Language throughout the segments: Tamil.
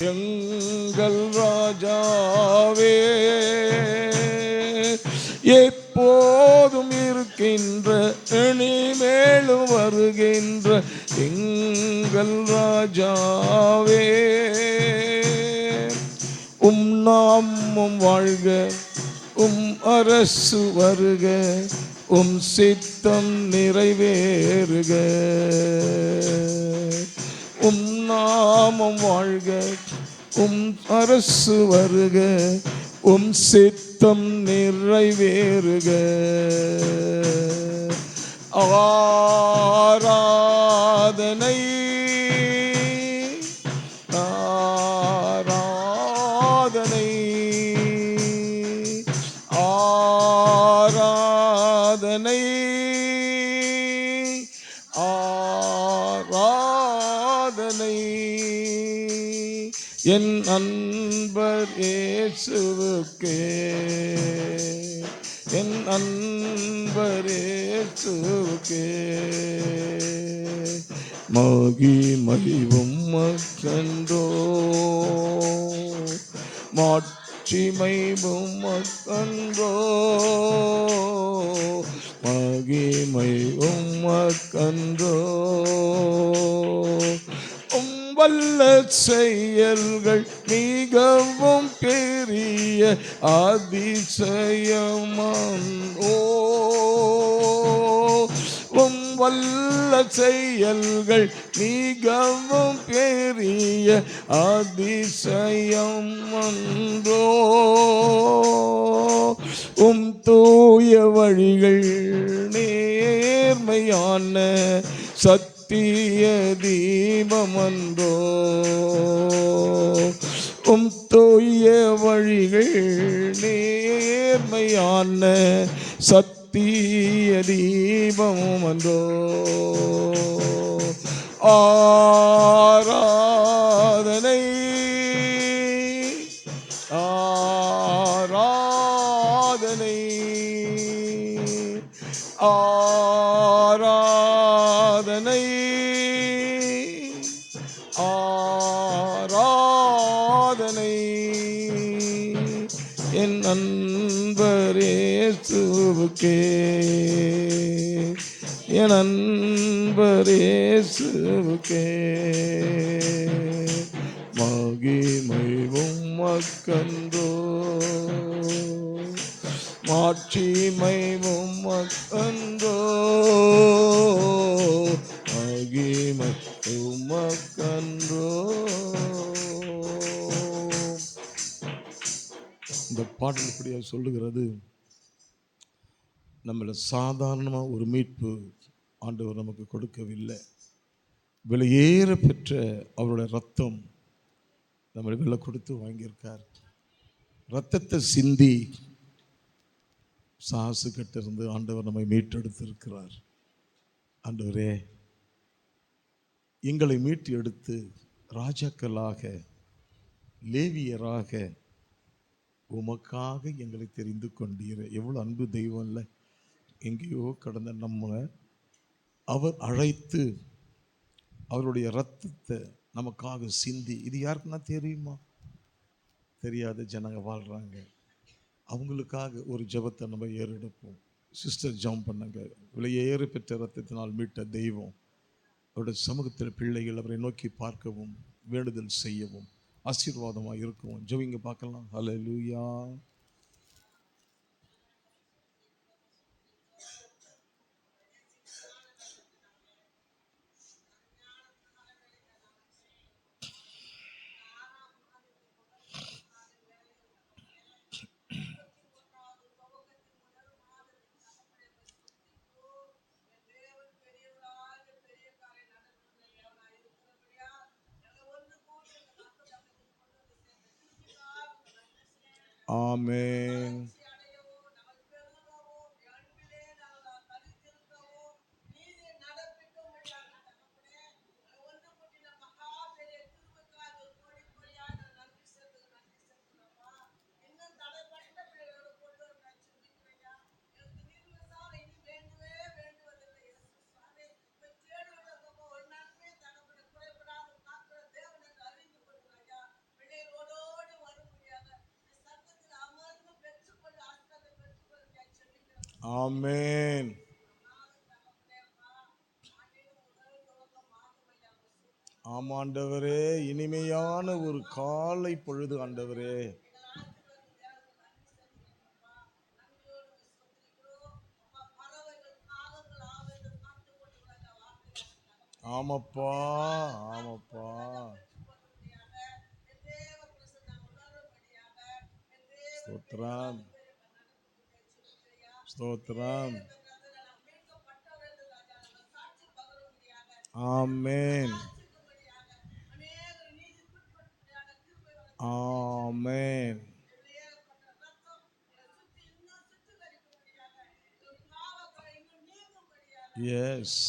எங்கள் ராஜாவே, எப்போதும் இருக்கின்ற இனிமேலும் வருகின்ற எங்கள் ராஜாவே, உம் நாமம் வாழ்க, உம் அரசு வருக, உம் சித்தம் நிறைவேறுக. உம் நாமம் வாழ்க, உம் அரசு வருக, உம் சித்தம் நிறைவேறுக. ஆராதனை ஆராதனை ஆராதனை ஆராதனை என் அன்பர் இயேசுவுக்கே, என் அன்பர் இயேசுவுக்கே மகிமை உமக்கன்றோ, மாட்சிமை உமக்கன்றோ, மகிமை உமக்கன்றோ. வல்ல செயல்கள் மிகவும் பெரிய அதிசயமோ, வல்ல செயல்கள் மிகவும் பெரிய அதிசயம் அன்றோ. உம் தூய வழிகள் நேர்மையான சத்திய தீபமன்றோ, உம் தூய வழிகள் நேர்மையான சத்திய தீபமன்றோ. ஆராதனை ஆராதனை ஆராதனை ஆராதனை என் அன்பர் இயேசுவுக்கே, என் அன்பர் இயேசுவுக்கே மகிமை உமக்கன்றோ, மாட்சிமை உமக்கன்றோ, மகிமை உமக்கன்றோ. இந்த பாடல் இப்படியா சொல்லுகிறது, நம்மள சாதாரணமாக ஒரு மீட்பு ஆண்டவர் நமக்கு கொடுக்கவில்லை. விலையேற பெற்ற அவருடைய ரத்தம் நம்மளை விலை கொடுத்து வாங்கியிருக்கார். ரத்தத்தை சிந்தி சாசு கிட்ட இருந்து ஆண்டவர் நம்மை மீட்டெடுத்திருக்கிறார். ஆண்டவரே, எங்களை மீட்டு எடுத்து ராஜாக்களாக லேவியராக உமக்காக எங்களை தெரிந்து கொண்டீர். எவ்வளோ அன்பு தெய்வம் இல்லை! எங்கேயோ கடந்த நம்மளை அவர் அழைத்து அவருடைய ரத்தத்தை நமக்காக சிந்தி, இது யாருக்குன்னா தெரியுமா? தெரியாத ஜனங்க வாழ்கிறாங்க. அவங்களுக்காக ஒரு ஜெபத்தை நம்ம ஏறெடுப்போம். சிஸ்டர் ஜெபம் பண்ணுங்க. விலையேற பெற்ற ரத்தத்தினால் மீட்ட தெய்வம் அவருடைய சமூகத்தில் பிள்ளைகள் அவரை நோக்கி பார்க்கவும் வேண்டுதல் செய்யவும் ஆசீர்வாதமாக இருக்கவும் ஜெபிங்க பார்க்கலாம். ஹல்லேலூயா. ஆமென். ஆமென். ஆமாண்டவரே, இனிமையான ஒரு காலை பொழுது ஆண்டவரே. ஆமாப்பா, ஆமாப்பா. ஸ்தோத்திரம், ஸ்தோத்திரம். Amen, amen. எஸ்.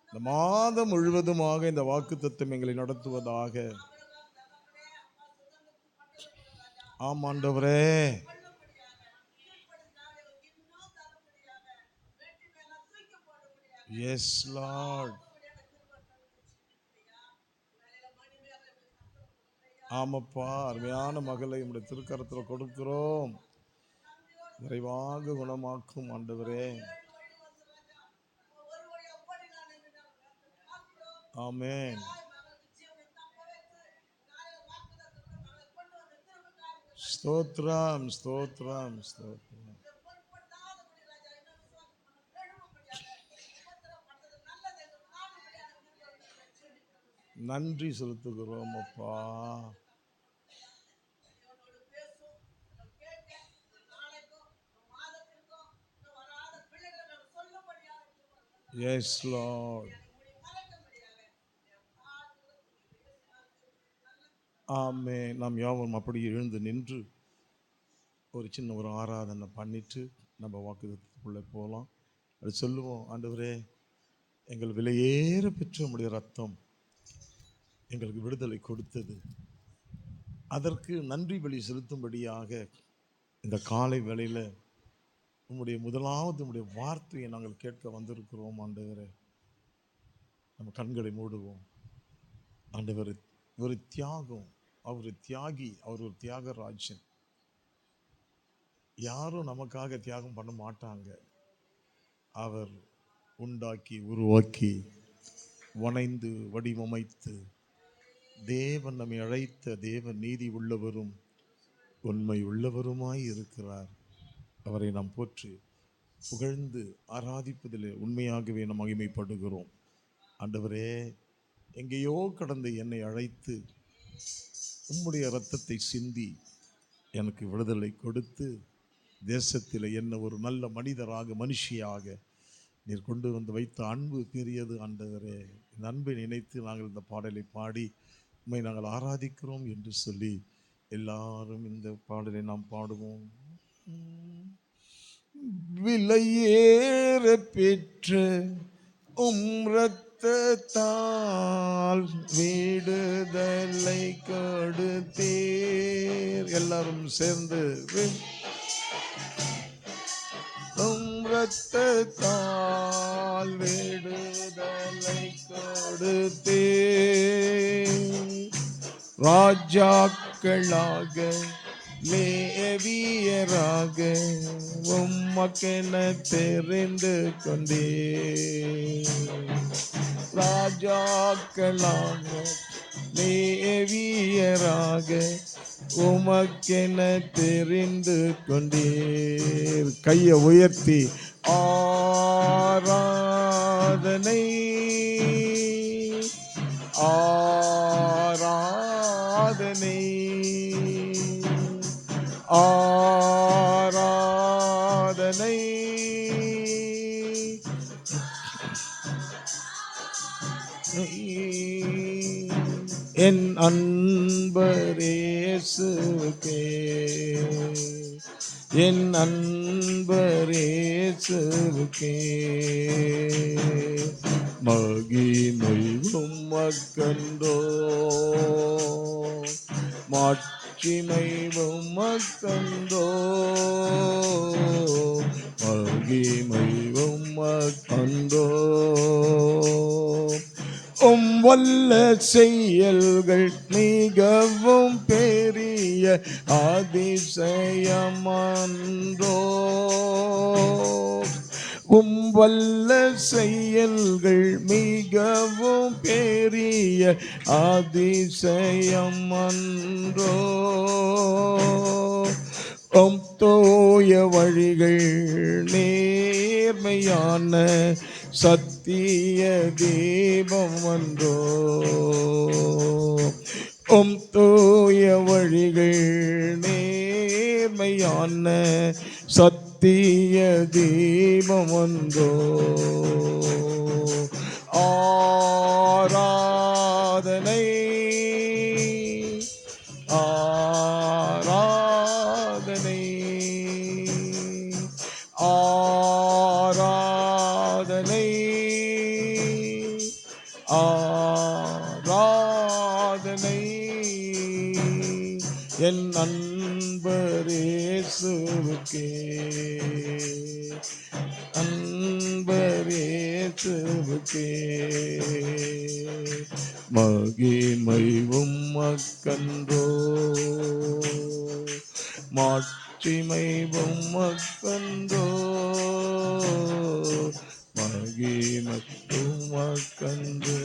இந்த மாதம் முழுவதுமாக இந்த வாக்குத்தத்தம் எங்களை நடத்துவதாக. ஆமாண்டவரே. Yes Lord. ஆமாப்பா, அருமையான மகளை உடைய திருக்கரத்தில் கொடுக்கிறோம். விரைவாக குணமாக்கும் ஆண்டவரே. ஆமென். ஸ்தோத்திரம், ஸ்தோத்திரம், ஸ்தோத்திரம். நன்றி செலுத்துகிறோம் அப்பா. Yes Lord. ஆமென். நாம் யாவரும் அப்படியே எழுந்து நின்று ஒரு சின்ன ஒரு ஆராதனை பண்ணிட்டு நம்ம வாக்குத்தத்தத்துக்குள்ளே போகலாம். அது சொல்லுவோம், ஆண்டவரே, எங்கள் விலையேற பெற்ற உம்முடைய ரத்தம் எங்களுக்கு விடுதலை கொடுத்தது. அதற்கு நன்றி பலி செலுத்தும்படியாக இந்த காலை வேளையில் உம்முடைய முதலாவது உம்முடைய வார்த்தையை நாங்கள் கேட்க வந்திருக்கிறோம். ஆண்டவரே, நம்ம கண்களை மூடுவோம். ஆண்டவர் ஒரு தியாகம், அவர் தியாகி, அவர் ஒரு தியாகராஜன். யாரும் நமக்காக தியாகம் பண்ண மாட்டாங்க. அவர் உண்டாக்கி உருவாக்கி வணைந்து வடிவமைத்து தேவன் நம்மை அழைத்த தேவன் நீதி உள்ளவரும் உண்மை உள்ளவருமாய் இருக்கிறார். அவரை நாம் போற்றி புகழ்ந்து ஆராதிப்பதில் உண்மையாகவே நாம் மகிமைப்படுகிறோம். ஆண்டவரே, எங்கேயோ கடந்து என்னை அழைத்து உம்முடைய இரத்தத்தை சிந்தி எனக்கு விடுதலை கொடுத்து தேசத்தில் என்ன ஒரு நல்ல மனிதராக மனுஷியாக நீர் கொண்டு வந்து வைத்த அன்பு பெரியது. ஆண்டவரே, இந்த அன்பை நினைத்து நாங்கள் இந்த பாடலை பாடி உம்மை நாங்கள் ஆராதிக்கிறோம் என்று சொல்லி எல்லாரும் இந்த பாடலை நாம் பாடுவோம். விலையேற பெற்ற இரத்தத்தால் விடுதலை கொடுத்தீர். எல்லாரும் சேர்ந்து இரத்தத்தால் விடுதலை கொடுத்தீர். ராஜாக்களாக லேவியராக உமக்கென தெரிந்து கொண்டீர். ராஜாக்களாக லேவியராக உமக்கென தெரிந்து கொண்டீர். கையை உயர்த்தி ஆராதனை ஆராதனை ஆராதனை என் அன்பர் இயேசுவுக்கே, என் அன்பர் இயேசுவுக்கே மகிமை உமக்கன்றோ, மாட்சிமை உமக்கன்றோ, மகிமை உமக்கன்றோ. வல்ல செயல்கள் மிகவும் பெரிய அதிசயமன்றோ. வல்ல செயல்கள் மிகவும் பெரிய அதிசயமன்றோ. தோய வழிகள் நேர்மையான சத்திய தீபம் அன்றோ. தோய வழிகள் நேர்மையான சத்திய தீபம் அன்றோ. ஆராதனை ஆராதனை ஆராதனை ஆராதனை என் அன்பரேசுவுக்கே அன்பரேசுவுக்கே மகிமை உமக்கன்றோ மாட்சிமை உமக்கன்றோ மகிமை உமக்கன்றோ.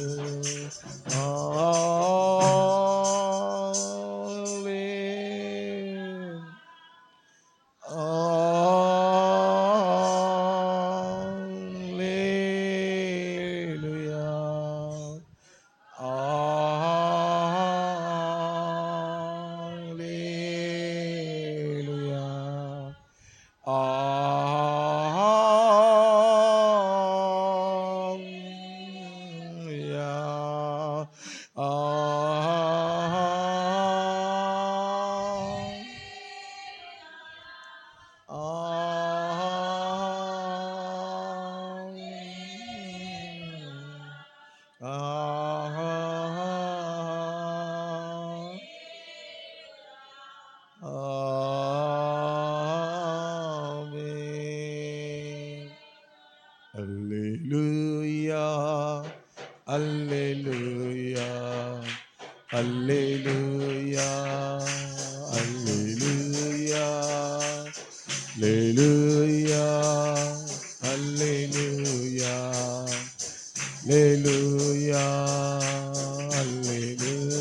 Hallelujah, hallelujah, hallelujah, hallelujah, hallelujah, hallelujah, hallelujah, hallelujah.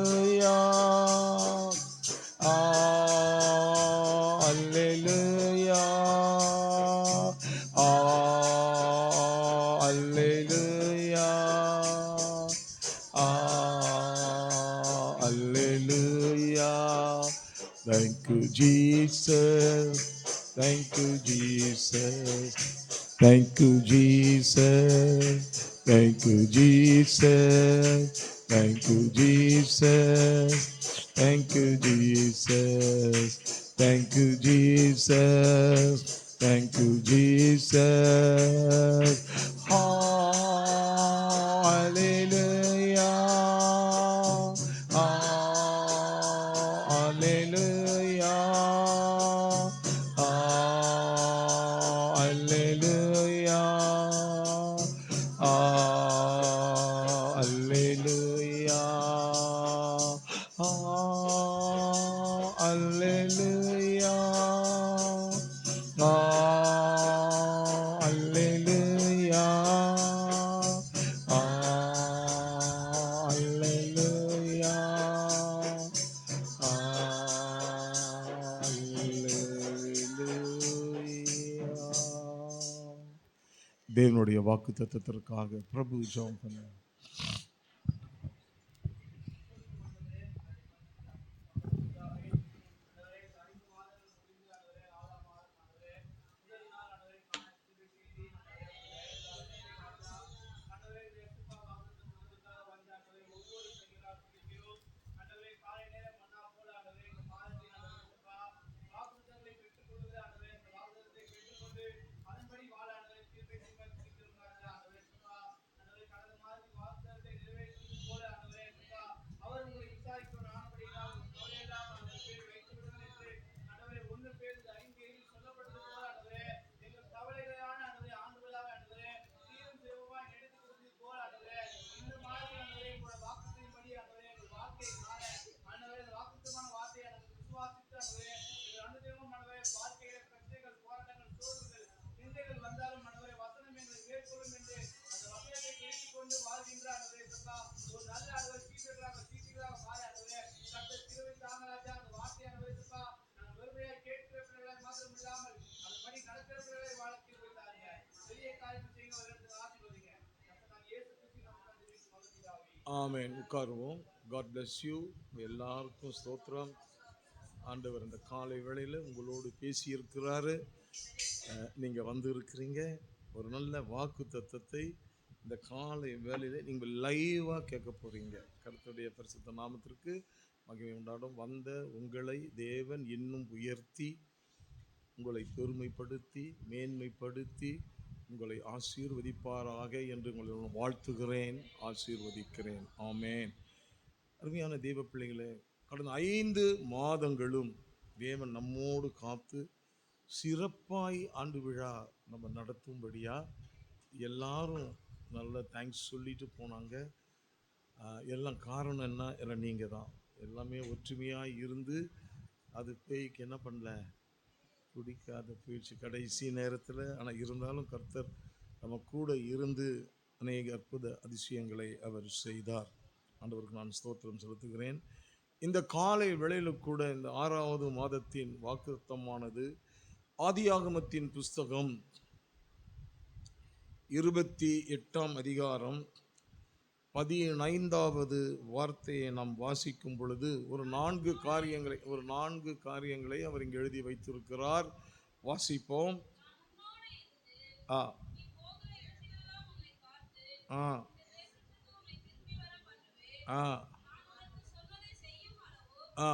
Hallelujah, hallelujah, hallelujah, hallelujah, hallelujah. Thank you, Jesus. Thank you, Jesus. Thank you, Jesus. Thank you, Jesus. Thank you, Jesus. Thank you, Jesus. Thank you, Jesus. Thank you, Jesus. Hallelujah. Hallelujah. Hallelujah. Hallelujah. Hallelujah. Hallelujah. தேவனுடைய வாக்கு தத்தத்திற்காக பிரபு ஜெபம் பண்ண. ஆமென். உட்காருவோம். God bless you. எல்லாருக்கும் ஸ்தோத்திரம். ஆண்டவர் இந்த காலை வேளையில் உங்களோடு பேசியிருக்கிறாரு. நீங்கள் வந்து இருக்கிறீங்க. ஒரு நல்ல வாக்கு தத்தத்தை இந்த காலை வேளையில் நீங்கள் லைவாக கேட்க போகிறீங்க. கர்த்தருடைய பரிசுத்த நாமத்திற்கு மகிமை உண்டாடும். வந்த உங்களை தேவன் இன்னும் உயர்த்தி, உங்களை பெருமைப்படுத்தி, மேன்மைப்படுத்தி, உங்களை ஆசீர்வதிப்பாராக என்று உங்களை வாழ்த்துகிறேன், ஆசீர்வதிக்கிறேன். ஆமென். அருமையான தேவ பிள்ளைகளே, கடந்த 5 மாதங்களும் தேவன் நம்மோடு காத்து சிறப்பாய் ஆண்டு விழா நம்ம நடத்தும்படியா எல்லாரும் நல்ல தேங்க்ஸ் சொல்லிட்டு போனாங்க. எல்லாம் காரணம் என்ன? எல்லாம் நீங்கள் தான். எல்லாமே ஒற்றுமையாக இருந்து அது பேய்க்கு என்ன பண்ணல, பிடிக்காத போயிடுச்சு கடைசி நேரத்தில். ஆனால் இருந்தாலும் கர்த்தர் நம்ம கூட இருந்து அநேக அற்புத அதிசயங்களை அவர் செய்தார். ஆண்டவருக்கு நான் ஸ்தோத்திரம் செலுத்துகிறேன். இந்த காலை வேளையில் கூட இந்த 6வது மாதத்தின் வாக்குத்தத்தமானது ஆதியாகமத்தின் புஸ்தகம் 28ஆம் அதிகாரம் 15வது வார்த்தையை நாம் வாசிக்கும் பொழுது ஒரு நான்கு காரியங்களை அவர் இங்கே எழுதி வைத்திருக்கிறார். வாசிப்போம். ஆ ஆ ஆ ஆ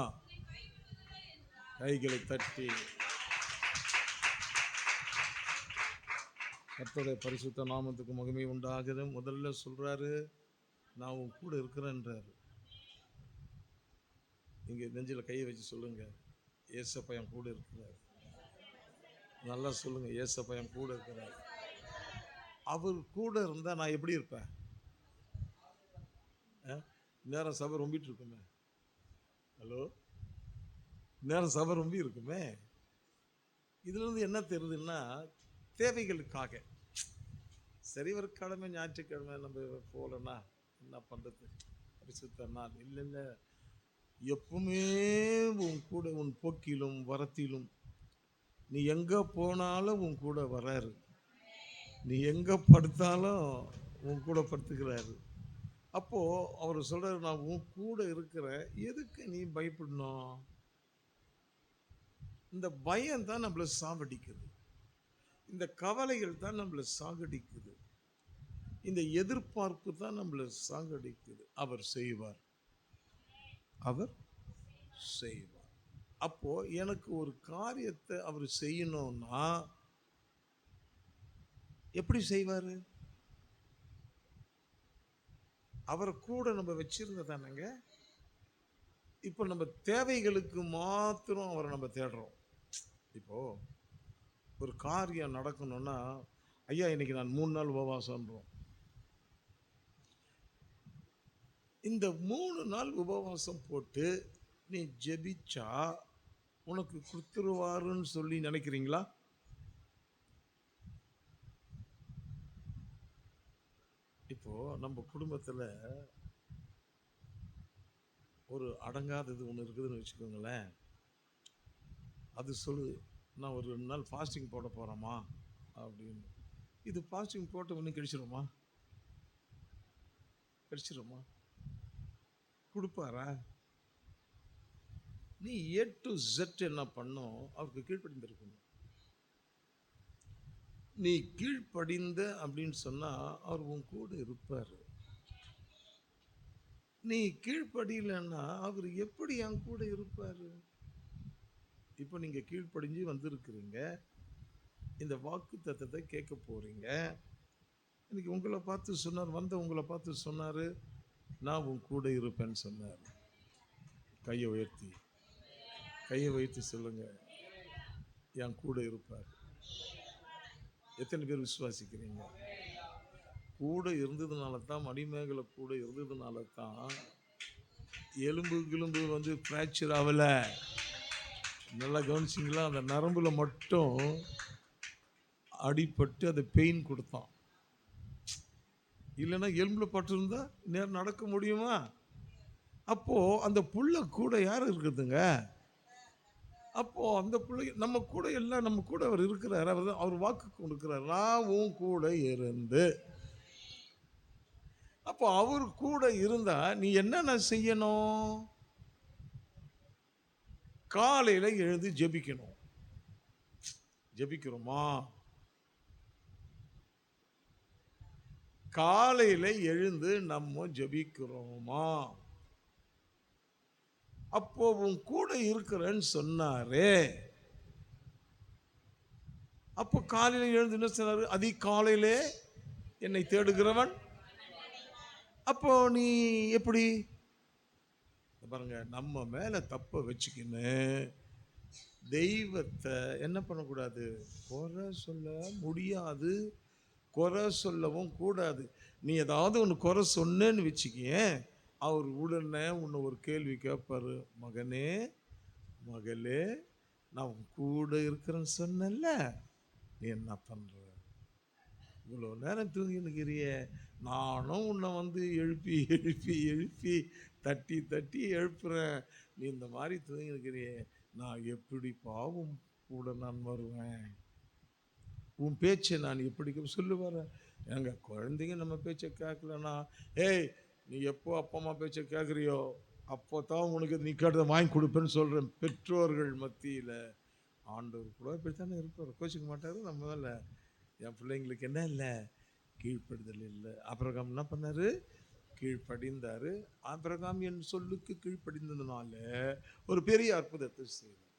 கைகளை தட்டி கர்த்தருடைய பரிசுத்த நாமத்துக்கு மகிமை உண்டாகுது. முதல்ல சொல்றாரு, நான் உன் கூட இருக்கிறேன்றாரு. நீங்க நெஞ்சில கையை வச்சு சொல்லுங்க, ஏசப்பா என் கூட இருக்கிறார். நல்லா சொல்லுங்க, ஏசப்பா என் கூட இருக்கிறார். அவர் கூட இருந்தா நான் எப்படி இருப்பேன்? நேரம் சபை ரொம்பிட்டு இருக்குமே. ஹலோ, நேரம் சபை ரொம்பி இருக்குமே. இதுல இருந்து என்ன தெரியுதுன்னா, தேவைகளுக்காக சரி ஒரு கிழமை ஞாயிற்றுக்கிழமை நம்ம போகலன்னா என்ன பண்ணுறது, பரிசுத்த நாள் இல்லை இல்லை, எப்பவுமே உன் கூட உன் போக்கிலும் வரத்திலும் நீ எங்கே போனாலும் உன் கூட வராரு. நீ எங்கே படுத்தாலும் உன் கூட படுத்துக்கிறாரு. அப்போது அவர் சொல்கிறார், நான் உன் கூட இருக்கிறேன், எதுக்கு நீ பயப்படணும்? இந்த பயம் தான் நம்மளை சாகடிக்குது. இந்த கவலைகள் தான் நம்மளை சாகடிக்குது. இந்த எதிர்பார்ப்பு தான் நம்மளை சாகடிக்குது. அவர் செய்வார், அவர் செய்வார். அப்போ எனக்கு ஒரு காரியத்தை அவர் செய்யணும்னா எப்படி செய்வாரு? அவரை கூட நம்ம வச்சிருந்ததானங்க. இப்போ நம்ம தேவைகளுக்கு மாத்திரம் அவரை நம்ம தேடுறோம். இப்போ ஒரு காரியம் நடக்கணும்னா, ஐயா இன்னைக்கு நான் 3 நாள் உபவாசம்ன்றோம். இந்த 3 நாள் உபவாசம் போட்டு நீ ஜெபிச்சா உனக்கு கொடுத்துருவாருன்னு சொல்லி நினைக்கிறீங்களா? இப்போ நம்ம குடும்பத்தில் ஒரு அடங்காதது ஒன்று இருக்குதுன்னு வச்சுக்கோங்களேன். அது சொல்லு, நான் ஒரு 2 நாள் ஃபாஸ்டிங் போட போகிறோமா அப்படின்னு. இது ஃபாஸ்டிங் போட்ட ஒன்றும் கிடைச்சிருமா? கொடுப்பாரா? நீ A to Z என்ன பண்ணும், அவருக்கு கீழ்ப்படிந்திருக்கணும். நீ கீழ்ப்படிந்த அப்படின்னு சொன்னா அவர் உன் கூட இருப்பார். நீ கீழ்ப்படியலன்னா அவர் எப்படி என் கூட இருப்பாரு? இப்போ நீங்க கீழ்ப்படிஞ்சு வந்திருக்கிறீங்க, இந்த வாக்கு தத்தத்தை கேட்க போறீங்க. இன்னைக்கு உங்களை பார்த்து சொன்னார், உங்களை பார்த்து சொன்னாரு, நான் உன் கூட இருப்பேன்னு சொன்னார். கையை உயர்த்தி சொல்லுங்க, என் கூட இருப்பார். எத்தனை பேர் விசுவாசிக்கிறீங்க? கூட இருந்ததுனால தான், மணிமேகலை கூட இருந்ததுனால தான் எலும்பு வந்து ஃப்ராக்சர் ஆகலை. நல்லா கவனிச்சிங்களா? அந்த நரம்புல மட்டும் அடிபட்டு அதை பெயின் கொடுத்தான். இல்லைன்னா எலும்புல பட்டிருந்தா நேரம் நடக்க முடியுமா? அப்போ அந்த புள்ள கூட யார் இருக்குதுங்க? அப்போ அந்த பிள்ளை நம்ம கூட எல்லாம், நம்ம கூட அவர் இருக்கிறார். அவர் வாக்கு கொடுக்கிறார், நான் உன் கூட இருந்து. அப்ப அப்போ அவர் கூட இருந்தா நீ என்னென்ன செய்யணும்? காலையில எழுந்து ஜெபிக்கணும். ஜெபிக்கிறோமா? காலையில எழுந்து நம்ம ஜெபிக்கிறோமா? அப்போ உன் கூட இருக்கிறேன்னு சொன்னாரே. அப்போ காலையில எழுந்து என்ன சொன்னாரு? அதிகாலையிலே என்னை தேடுகிறவன். அப்போ நீ எப்படி? பாருங்க, நம்ம மேல தப்ப வச்சுக்கின்னு தெய்வத்தை என்ன பண்ணக்கூடாது? குறை சொல்ல முடியாது. குறை சொல்லவும் கூடாது. நீ ஏதாவது ஒன்று குறை சொன்னேன்னு வச்சுக்கேன், அவர் உடனே உன்னை ஒரு கேள்வி கேட்பாரு. மகனே, மகளே, நான் உன் கூட இருக்கிறேன்னு சொன்னேன்ல, நீ என்ன பண்ற? இவ்வளோ நேரம் தூங்கினுக்கிறியே, நானும் உன்னை வந்து எழுப்பி எழுப்பி எழுப்பி தட்டி தட்டி எழுப்புறேன். நீ இந்த மாதிரி தூங்கினுக்கிறியே, நான் எப்படி பாவம் கூட நான் வருவேன்? உன் பேச்சை நான் எப்படி சொல்லுவார்? ஏங்க, குழந்தைங்க நம்ம பேச்சை கேட்கலன்னா, ஏய் நீ எப்போ அப்பா அம்மா பேச்சை கேட்குறியோ அப்போ தான் உனக்கு நீ கேட்டதை வாங்கி கொடுப்பேன்னு சொல்கிறேன். பெற்றோர்கள் மத்தியில் ஆண்டவர் கூட இப்படித்தானே இருப்பார். கோச்சிக்க மாட்டார். நம்ம மேலே என் பிள்ளைங்களுக்கு என்ன இல்லை? கீழ்ப்படுதல் இல்லை. ஆபிரகாம் என்ன பண்ணார்? கீழ்ப்படிந்தார். ஆபிரகாம் என் சொல்லுக்கு கீழ்ப்படிந்ததுனால ஒரு பெரிய அற்புதத்தை செய்தார்.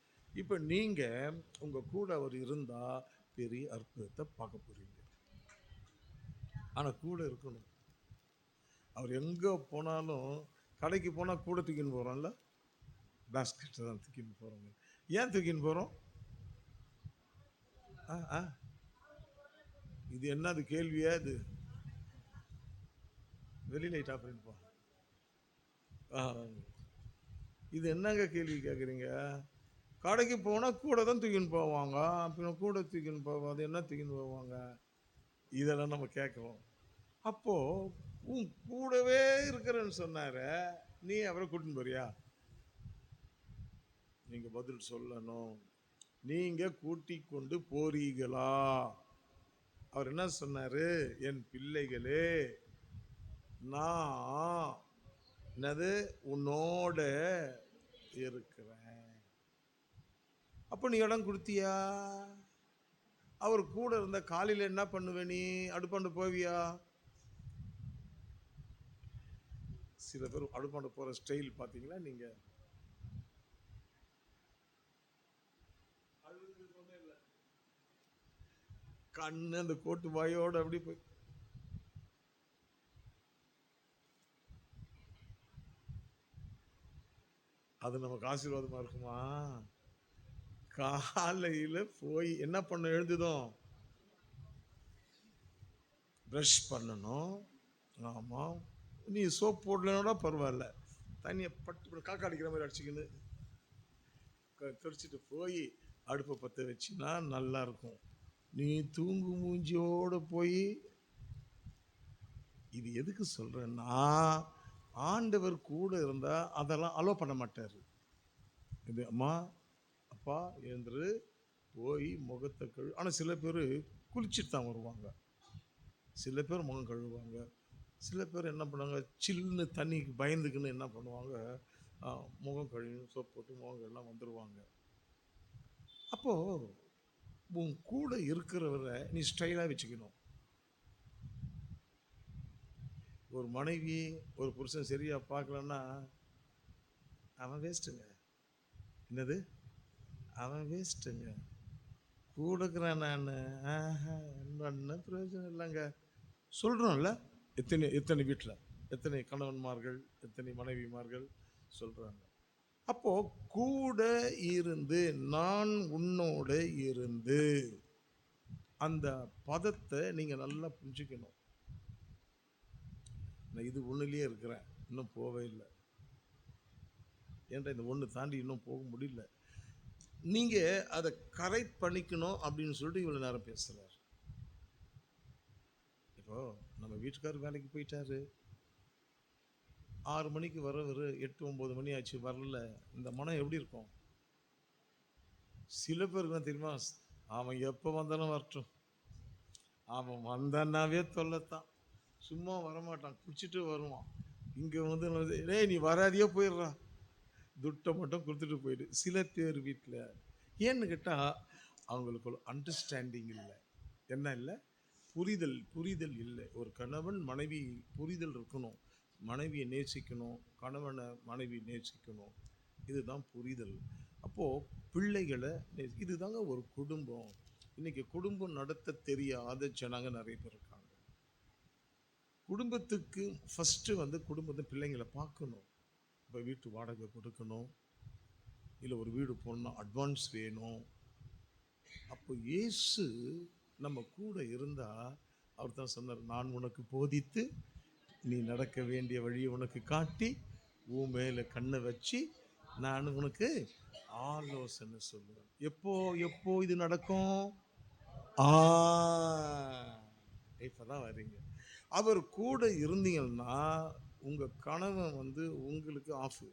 இப்போ நீங்கள் உங்கள் கூட அவர் இருந்தால் பெரிய அற்புதத்தை பார்க்க போகிறீங்க. ஆனால் கூட இருக்கணும். அவர் எங்கே போனாலும், கடைக்கு போனால் கூட தூக்கின்னு போகிறோம்ல, பேஸ்கெட்டை தான் தூக்கின்னு போகிறோங்க. ஏன் தூக்கின்னு போகிறோம்? இது என்னது கேள்வியா? இது வெளி லைட் ஆஃப் பண்ணிப்போம். இது என்னங்க கேள்வி கேட்குறீங்க? கடைக்கு போனால் கூட தான் தூக்கின்னு போவாங்க. அப்புறம் கூட தூக்கின்னு போவாது என்ன தூக்கின்னு போவாங்க? இதெல்லாம் நம்ம கேட்குறோம். அப்போது உன் கூடவே இருக்கிறேன்னு சொன்னார, நீ அவரை கூட்டின்னு போறியா? நீங்கள் பதில் சொல்லணும். நீங்கள் கூட்டி கொண்டு போறீங்களா? அவர் என்ன சொன்னார்? என் பிள்ளைகளே, நான் என்னது உன்னோட இருக்கிறேன். அப்போ நீ இடம் கொடுத்தியா? அவர் கூட இருந்த காலையில் என்ன பண்ணுவ? நீ அடுப்பாண்டு போவியா? சில பேர் அடுப்பாண்டு போகிற ஸ்டைல் பார்த்தீங்களா? நீங்கள் கண்ணு அந்த கோட்டு வாயோடு அப்படி போய், அது நமக்கு ஆசீர்வாதமாக இருக்குமா? காலையில் போய் என்ன பண்ண? எழுந்ததும் ப்ரஷ் பண்ணணும். ஆமாம், நீ சோப் போடலன்னா பரவாயில்ல, தண்ணியை பட்டு காக்கா அடிக்கிற மாதிரி அடிச்சுக்கின்னு துடைச்சிட்டு போய் அடுப்பை பற்ற வச்சுன்னா நல்லா இருக்கும். நீ தூங்கு மூஞ்சியோடு போய், இது எதுக்கு சொல்கிறேன்னா, ஆண்டவர் கூட இருந்தால் அதெல்லாம் அலோ பண்ண மாட்டார். இது அம்மா அப்பா எழுந்துரு போய் முகத்தை கழு. ஆனால் சில பேர் குளிச்சுட்டு தான் வருவாங்க. சில பேர் முகம் கழுவுவாங்க. சில பேர் என்ன பண்ணுவாங்க, சில்லுன்னு தண்ணிக்கு பயந்துக்குன்னு என்ன பண்ணுவாங்க, முகம் கழுவி சோப் போட்டு முகம் எல்லாம் வந்துடுவாங்க. அப்போது உன் கூட இருக்கிறவரை நீ ஸ்டைலாக வச்சுக்கணும். ஒரு மனைவி ஒரு புருஷன் சரியாக பார்க்கலன்னா அவன் வேஸ்ட்டுங்க. என்னது? அவன் வேஸ்ட்டுங்க. கூடுக்குறேன் நான். என்ன பிரயோஜனம் இல்லைங்க. சொல்கிறோம்ல, எத்தனை எத்தனை வீட்டில் எத்தனை கணவன்மார்கள் எத்தனை மனைவிமார்கள் சொல்கிறாங்க. அப்போது கூட இருந்து, நான் உன்னோட இருந்து, அந்த பதத்தை நீங்கள் நல்லா புரிஞ்சுக்கணும். நான் இது ஒன்றுலேயே இருக்கிறேன், இன்னும் போவே இல்லை. ஏன்டா இந்த ஒன்று தாண்டி இன்னும் போக முடியல. நீங்கள் அதை கரெக்ட் பண்ணிக்கணும் அப்படின்னு சொல்லிட்டு இவ்வளோ நேரம் பேசுகிறார். இப்போது நம்ம வீட்டுக்காரர் வேலைக்கு போயிட்டாரு, 6 மணிக்கு வரவர் 8 9 மணி ஆச்சு வரல. இந்த மனம் எப்படி இருக்கும்? சில பேருக்கு தான் தெரியுமா, அவன் எப்போ வந்தாலும் வரட்டும், அவன் வந்தானாவே தொல்லத்தான். சும்மா வரமாட்டான், குடிச்சிட்டு வருவான். இங்கே வந்து டேய் நீ வராதியோ போயிடுறா, துட்டை மட்டும் கொடுத்துட்டு போயிடு. சில பேர் வீட்டில் ஏன்னு கேட்டால் அவங்களுக்கு அண்டர்ஸ்டாண்டிங் இல்லை. என்ன இல்லை? புரிதல் புரிதல் இல்லை. ஒரு கணவன் மனைவி புரிதல் இருக்கணும், மனைவியை நேசிக்கணும், கணவனை மனைவி நேசிக்கணும், இதுதான் புரிதல். அப்போது பிள்ளைகளை இதுதாங்க ஒரு குடும்பம். இன்னைக்கு குடும்பம் நடத்த தெரியாத ஜனங்க நிறைய பேர் இருக்காங்க. குடும்பத்துக்கு ஃபஸ்ட்டு வந்து குடும்பத்தை பிள்ளைங்களை பார்க்கணும். இப்போ வீட்டு வாடகை கொடுக்கணும், இல்லை ஒரு வீடு போடணும், அட்வான்ஸ் வேணும். அப்போ இயேசு நம்ம கூட இருந்தால் அவர் தான் சொன்னார், நான் உனக்கு போதித்து நீ நடக்க வேண்டிய வழியை உனக்கு காட்டி உன் மேலே கண்ணை வச்சு நான் உனக்கு ஆலோசனை சொல்லுவேன். எப்போ எப்போ இது நடக்கும்? இப்போதான் வரீங்க. அவர் கூட இருந்தீங்கன்னா உங்கள் கணவன் வந்து உங்களுக்கு ஆஃப்.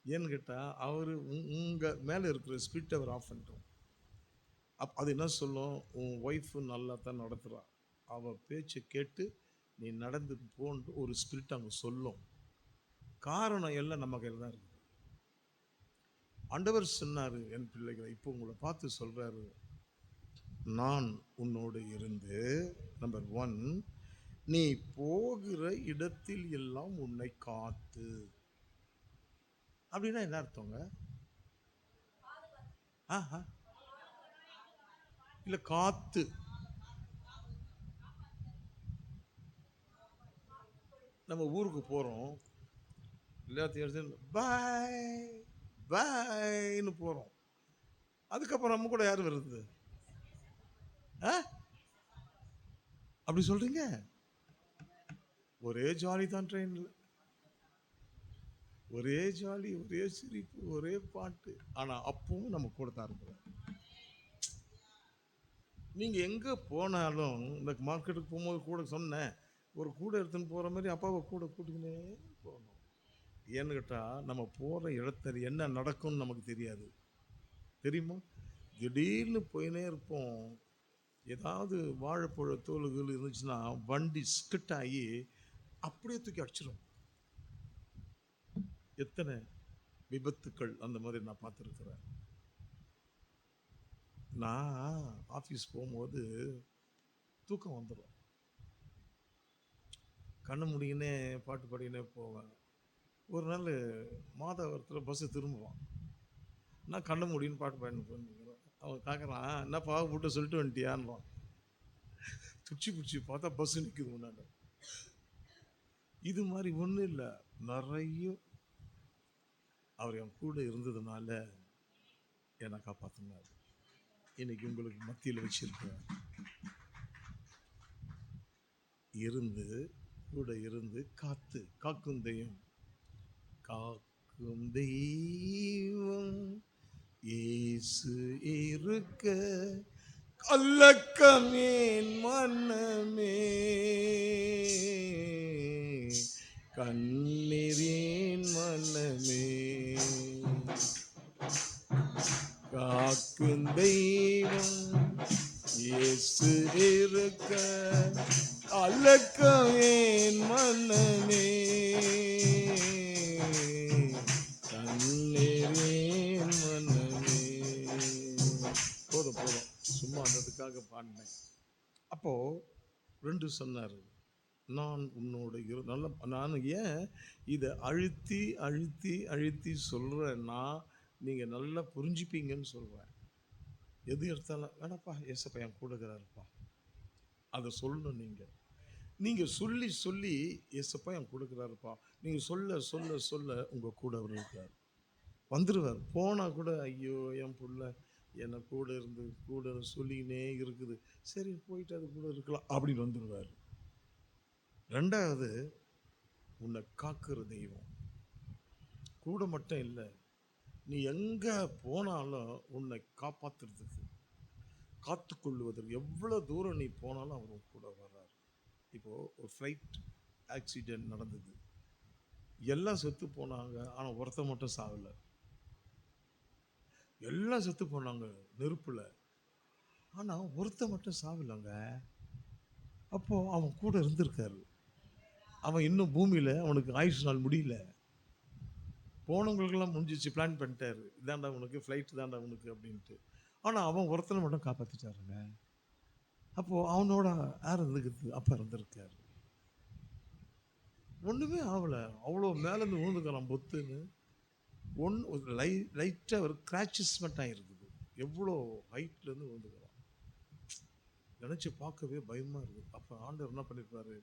ஏன்னு கேட்டால் அவர் உங்கள் மேலே இருக்கிற ஸ்பிரிட் அவர் ஆஃப் பண்ணிட்டோம். அது என்ன சொல்லும்? உன் ஒய்ஃபு நல்லா தான் நடத்துகிறா, அவள் பேச்சை கேட்டு நீ நடந்து போன்னு ஒரு ஸ்பிரிட் அங்கே சொல்லும். காரணம் எல்லாம் நம்ம கையில் தான் இருக்குது. ஆண்டவர் சொன்னார், என் பிள்ளைகளை இப்போ உங்களை பார்த்து சொல்கிறாரு, நான் உன்னோடு இருந்து நம்பர் 1 நீ போகிற இடத்தில் எல்லாம் உன்னை காத்து. அப்படின்னா என்ன அர்த்தங்க? இல்லை காத்து, நம்ம ஊருக்கு போகிறோம், எல்லாத்தையும் பாய் பாய்ன்னு போகிறோம், அதுக்கப்புறம் நம்ம கூட யார் வருது? அப்படி சொல்றீங்க? ஒரே ஜாலி தான் ட்ரெயினில், ஒரே ஜாலி, ஒரே சிரிப்பு, ஒரே பாட்டு. ஆனால் அப்பவும் நம்ம கூட தான் இருக்கிறோம். நீங்கள் எங்கே போனாலும், இந்த மார்க்கெட்டுக்கு போகும்போது கூட சொன்னேன், ஒரு கூட எடுத்துன்னு போகிற மாதிரி அப்பாவை கூட கூட்டிக்கினே போகணும். ஏன்னு கேட்டால் நம்ம போகிற இடத்துல என்ன நடக்கும்னு நமக்கு தெரியாது, தெரியுமா? திடீர்னு போயினே இருப்போம், ஏதாவது வாழைப்பழ தோல்கள் இருந்துச்சுன்னா வண்டி ஸ்கிட் ஆகி அப்படியே தூக்கி அடிச்சிடும். எத்தனை விபத்துக்கள் அந்த மாதிரி நான் பார்த்துருக்குறேன். நான் ஆஃபீஸ் போகும்போது தூக்கம் வந்துடும், கண்ணு முடிக்கினே பாட்டு பாடிக்கினே போவேன். ஒரு நாள் மாதவரத்தில் பஸ்ஸு திரும்புவான், நான் கண்ணு முடின்னு பாட்டு பாடினு போயிருக்கிறேன். அவன் கேட்குறான், என்னப்பா விட்டு சொல்லிட்டு வந்துட்டியான்றான். துச்சி பிடிச்சி பார்த்தா பஸ்ஸு நிற்குது முன்னாடி. இது மாதிரி ஒன்றும் இல்லை, நிறைய அவர் என் கூட இருந்ததுனால என்னை காப்பாற்றினார். இன்னைக்கு உங்களுக்கு மத்தியில் வச்சிருக்கேன், இருந்து கூட இருந்து காத்து காக்கும் தெய்வம், காக்கும் தெய்வம் இயேசு இருக்க கலக்கம் என் மனமே, கண்ணீரின் மனமே, காக்கும் தெய்வம் இயேசு இருக்க கலக்கம் என் மனமே, கண்ணீரின் மனமே. போதும் போதும், சும்மா அதுக்காக பாடினேன். அப்போ 2 சொன்னார், நான் உன்னோட நல்ல. நான் ஏன் இதை அழுத்தி அழுத்தி அழுத்தி சொல்கிறேன்னா நீங்கள் நல்லா புரிஞ்சுப்பீங்கன்னு சொல்கிறேன். எது எடுத்தாலும் வேணாப்பா ஏசப்பா என் கூட இருக்கிறாருப்பா, அதை சொல்லணும். நீங்கள் சொல்லி சொல்லி ஏசப்பா என் கூட இருக்கிறாருப்பா, நீங்கள் சொல்ல சொல்ல சொல்ல உங்கள் கூட அவர் இருக்கார், வந்துடுவார். போனால் கூட ஐயோ என் புள்ள என்னை கூட இருந்து கூட சொல்லிக்கினே இருக்குது, சரி போயிட்டு அது கூட இருக்கலாம் அப்படின்னு வந்துடுவார். 2வது, உன்னை காக்கிற தெய்வம். கூட மட்டும் இல்லை, நீ எங்கே போனாலும் உன்னை காப்பாற்றுறதுக்கு காத்துக்கொள்வதற்கு எவ்வளோ தூரம் நீ போனாலும் அவர் கூட வர்றார். இப்போது ஒரு ஃப்ளைட் ஆக்சிடெண்ட் நடந்தது, எல்லாம் செத்து போனாங்க, ஆனால் ஒருத்தர் மட்டும் சாகலை. எல்லாம் செத்து போனாங்க நெருப்பில், ஆனால் ஒருத்தர் மட்டும் சாகலைங்க. அப்போது அவன் கூட இருந்திருக்காரு. அவன் இன்னும் பூமியில் அவனுக்கு ஆயுஷ் நாள் முடியல. போனவங்களுக்கெல்லாம் முடிஞ்சிச்சு, பிளான் பண்ணிட்டாரு. இதாண்டா உனக்கு ஃப்ளைட்டு தாண்டா உனக்கு அப்படின்ட்டு. ஆனால் அவன் ஒருத்தனை மட்டும் காப்பாற்றிட்டாருங்க. அப்போது அவனோட யார் இருந்துக்குது? அப்போ இருந்திருக்காரு. ஒன்றுமே ஆகலை. அவ்வளோ மேலேருந்து விழுந்துக்கிறான் பொத்துன்னு. ஒன்று லைட்டாக ஒரு கிராச்சஸ் மட்டும் ஆகிருக்குது. எவ்வளோ ஹைட்லேருந்து விழுந்துக்கிறான். நினச்சி பார்க்கவே பயமாக இருக்குது. அப்போ ஆண்டவர் என்ன பண்ணியிருப்பாரு?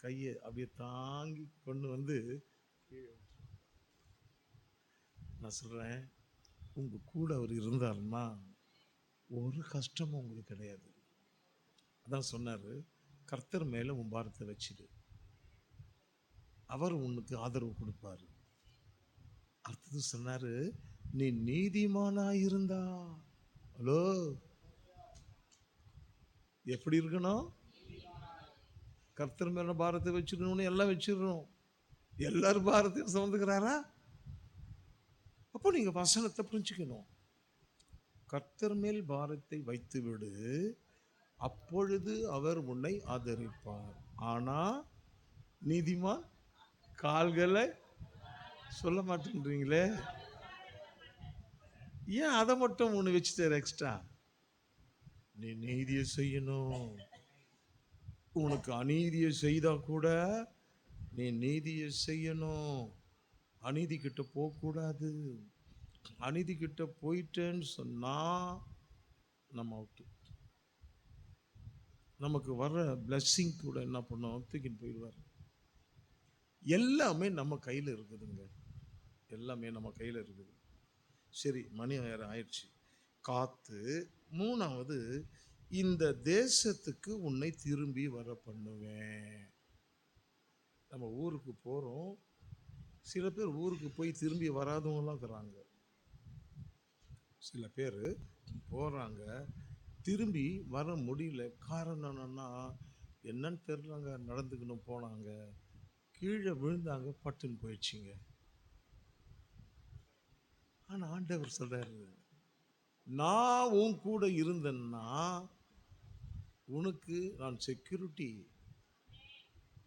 கையை அப்படியே தாங்கி கொண்டு வந்து, நான் சொல்கிறேன், உங்கள் கூட அவர் இருந்தாருன்னா ஒரு கஷ்டமும் உங்களுக்கு கிடையாது. அதான் சொன்னார், கர்த்தர் மேலே உன் பாரத்தை வச்சுடு, அவர் உனக்கு ஆதரவு கொடுப்பார். அடுத்தது சொன்னார், நீ நீதிமானா இருந்தா, ஹலோ எப்படி இருக்கணும்? கர்த்தர் மேலே பாரத்தை வச்சுக்கணும்னு எல்லாம் வச்சிடணும். எல்லாரும் பாரத்தையும் சுமந்துக்கிறாரா? அப்போ நீங்கள் வசனத்தை புரிஞ்சுக்கணும். கர்த்தர் மேல் பாரத்தை வைத்து விடு, அப்பொழுது அவர் உன்னை ஆதரிப்பார். ஆனால் நீதிமான் கால்களை சொல்ல மாட்டேன்றீங்களே, ஏன் அதை மட்டும் ஒன்று வச்சுட்டார் எக்ஸ்ட்ரா? நீ நீதியை செய்யணும். உனக்கு அநீதியை செய்தா கூட நீ நீதியை செய்யணும். அநீதி கிட்ட போகக்கூடாது. அநீதி கிட்ட போயிட்டேன்னு சொன்னா நம்ம அவுட்டு. நமக்கு வர்ற பிளஸ்ஸிங் கூட என்ன பண்ணோம்? தூக்கின்னு போயிடுவார். எல்லாமே நம்ம கையில் இருக்குதுங்க. எல்லாமே நம்ம கையில் இருக்குது. சரி, மணி வேறு ஆயிடுச்சு. காத்து மூணாவது, இந்த தேசத்துக்கு உன்னை திரும்பி வர பண்ணுவேன். நம்ம ஊருக்கு போகிறோம். சில பேர் ஊருக்கு போய் திரும்பி வராதவங்களாம் இருக்கிறாங்க. சில பேர் போகிறாங்க, திரும்பி வர முடியல. காரணம் என்னன்னா, என்னன்னு தெரிலங்க, நடந்துக்கணும் போனாங்க, கீழே விழுந்தாங்க, பட்டுன்னு போயிடுச்சிங்க. ஆனால் ஆண்டவர் சொல்கிறாரு, நான் உன் கூட இருந்தேன்னா உனக்கு நான் செக்யூரிட்டி.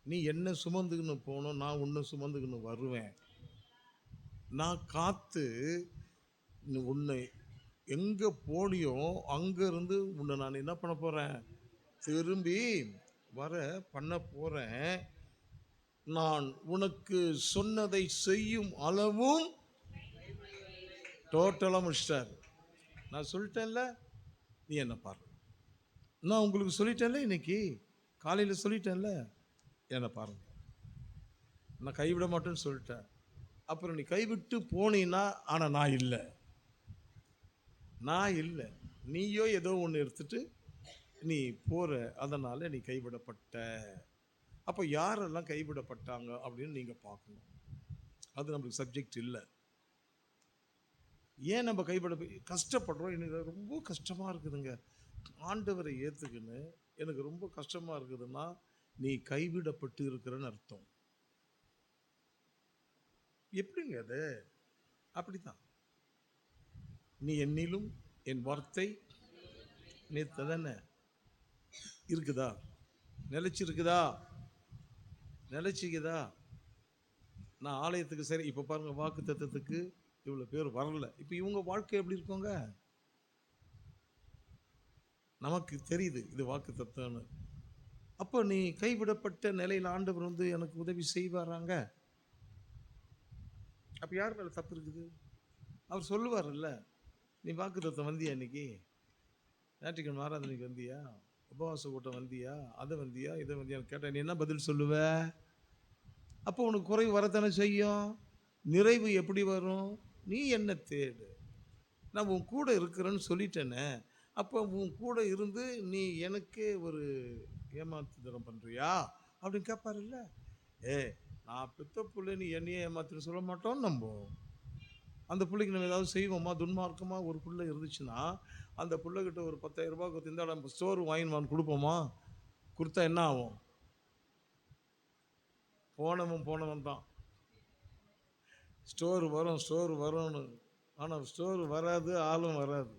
நீ என்ன சுமந்துக்கின்னு போகணும், நான் உன்னை சுமந்துக்கின்னு வருவேன். நான் காத்து உன்னை எங்கே போனியோ அங்கேருந்து உன்னை நான் என்ன பண்ண போகிறேன்? திரும்பி வர பண்ண போகிறேன். நான் உனக்கு சொன்னதை செய்யும் அளவும் டோட்டலாக முடிச்சிட்டார். நான் சொல்லிட்டேன்ல, நீ என்ன பாரு. நான் உங்களுக்கு சொல்லிட்டேன்ல, இன்னைக்கு காலையில் சொல்லிட்டேன்ல, என்னை பாருங்க. நான் கைவிட மாட்டேன்னு சொல்லிட்டேன். அப்புறம் நீ கைவிட்டு போனீன்னா, ஆனால் நான் இல்லை, நீயோ ஏதோ ஒன்று எடுத்துட்டு நீ போகிற, அதனால் நீ கைவிடப்பட்ட. அப்போ யாரெல்லாம் கைவிடப்பட்டாங்க அப்படின்னு நீங்கள் பார்க்கணும். அது நம்மளுக்கு சப்ஜெக்ட் இல்லை. ஏன் நம்ம கைவிட கஷ்டப்படுறோம்? எனக்கு ரொம்ப கஷ்டமாக இருக்குதுங்க, ஆண்டவரை ஏற்றுக்குன்னு எனக்கு ரொம்ப கஷ்டமாக இருக்குதுன்னா, நீ கைவிடப்பட்டு இருக்கிறன்னு அர்த்தம். எப்படிங்க அது? அப்படித்தான். நீ என்னிலும் என் வார்த்தை தானே இருக்குதா? நிலைச்சிருக்குதா? நிலைச்சிக்குதா? நான் ஆலயத்துக்கு சரி, இப்போ பாருங்க, வாக்கு தத்துவத்துக்கு இவ்வளோ பேர் வரல. இப்போ இவங்க வாழ்க்கை எப்படி இருக்கோங்க? நமக்கு தெரியுது இது வாக்கு தத்துவம்னு. அப்போ நீ கைவிடப்பட்ட நிலையில் ஆண்டவர் வந்து எனக்கு உதவி செய்வாராங்க. அப்போ யார் மேலே தப்பு இருக்குது? அவர் சொல்லுவார்ல, நீ வாக்கு தத்துவம் வந்தியா, இன்னைக்கு ஞாயிற்றுக்கிழமை ஆராதனைக்கு வந்தியா, உபவாச கூட்டம் வந்தியா, அதை வந்தியா, இதை வந்தியான்னு கேட்டேன், நீ என்ன பதில் சொல்லுவ? அப்போ உனக்கு குறைவு வரத்தானே செய்யும். நிறைவு எப்படி வரும்? நீ என்ன தேடு, நான் உன் கூட இருக்கிறேன்னு சொல்லிட்டேனே. அப்போ உன் கூட இருந்து நீ எனக்கே ஒரு ஏமாத்துதனம் பண்ணுறியா அப்படின்னு கேட்பாருல்ல. நான் பெத்த பிள்ளை, நீ என்னையே ஏமாத்துன்னு சொல்ல மாட்டோம். நம்ம அந்த பிள்ளைக்கு நம்ம ஏதாவது செய்வோமா? துன்மார்க்கமாக ஒரு பிள்ளை இருந்துச்சுன்னா அந்த பிள்ளைகிட்ட ஒரு 10,000 ரூபாய் கொடுத்து நம்ம ஸ்டோர் வாங்கின்னு கொடுப்போமா? கொடுத்தா என்ன ஆகும்? போனவன் தான். ஸ்டோர் வரும்னு, ஆனால் ஸ்டோர் வராது, ஆளும் வராது.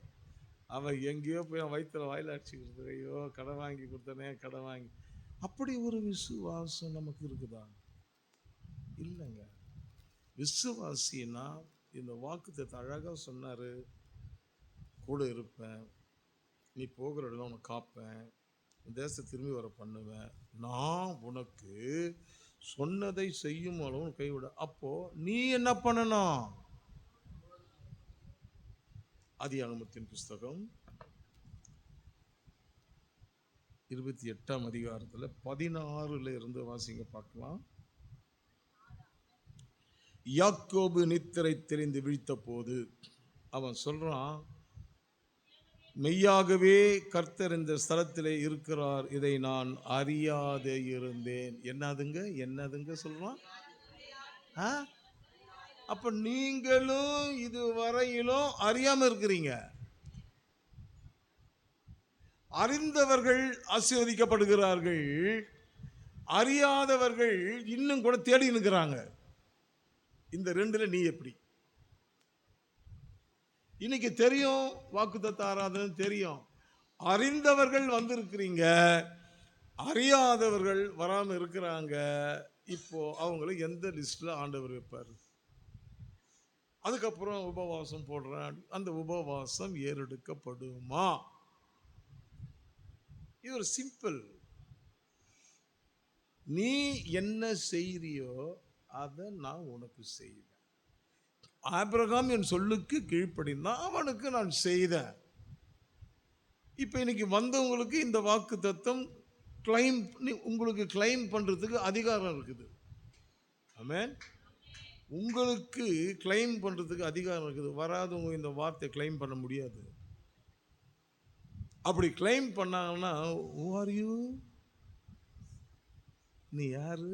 அவன் எங்கேயோ போய் வயிற்றுல வாயில் அடிச்சுக்கிறது. ஐயோ, கடை வாங்கி கொடுத்தனே, கடை வாங்கி. அப்படி ஒரு விசுவாசம் நமக்கு இருக்குதா? இல்லைங்க. விசுவாசினா இந்த வாக்குத்தத்தத்தை அழகா சொன்னாரு. கூட இருப்பேன், நீ போகிற இடம் உனக்கு காப்பேன், தேசத்தை திரும்பி வர பண்ணுவேன், நான் உனக்கு சொன்னதை செய்யும் அளவு கைவிட. அப்போ நீ என்ன பண்ணணும்? ஆதியாகமத்தின் புஸ்தகம் 28ஆம் அதிகாரத்தில் 16 இருந்து வாசிங்க பார்க்கலாம். யாக்கோபு நித்திரை தெரிந்து விழித்த போது அவன் சொல்றான், மெய்யாகவே கர்த்தர் இந்த ஸ்தலத்திலே இருக்கிறார், இதை நான் அறியாதே இருந்தேன். என்னதுங்க சொல்றான்? அப்ப நீங்களும் இது வரையிலும் அறியாம இருக்கிறீங்க. அறிந்தவர்கள் ஆசீர்வதிக்கப்படுகிறார்கள், அறியாதவர்கள் இன்னும் கூட தேடி நிற்கிறாங்க. இந்த ரெண்டுல நீ எப்படி? இன்னைக்கு தெரியும் வாக்குத்தத்த ஆராதனை தெரியும், அறிந்தவர்கள் வந்திருக்கிறீங்க, அறியாதவர்கள் வராம இருக்கிறாங்க. இப்போ அவங்களை எந்த லிஸ்ட்ல ஆண்டவர் வைப்பார்? அதுக்கப்புறம் உபவாசம் போடுறேன், அந்த உபவாசம் ஏறெடுக்கப்படுமா? இது ஒரு சிம்பிள். நீ என்ன செய்றியோ அதை நான் உனக்கு செய்வேன். ஆபிரகாம் என் சொல்லுக்கு கீழ்ப்படிந்தான், அவனுக்கு நான் செய்தேன். இப்போ இன்னைக்கு வந்தவங்களுக்கு இந்த வாக்கு தத்தம் கிளைம் உங்களுக்கு கிளைம் பண்றதுக்கு அதிகாரம் இருக்குது. ஆமென். உங்களுக்கு கிளைம் பண்றதுக்கு அதிகாரம் இருக்குது. வராதவங்க இந்த வார்த்தை கிளைம் பண்ண முடியாது. அப்படி கிளைம் பண்ணாங்கன்னா, who are you? நீ யாரு?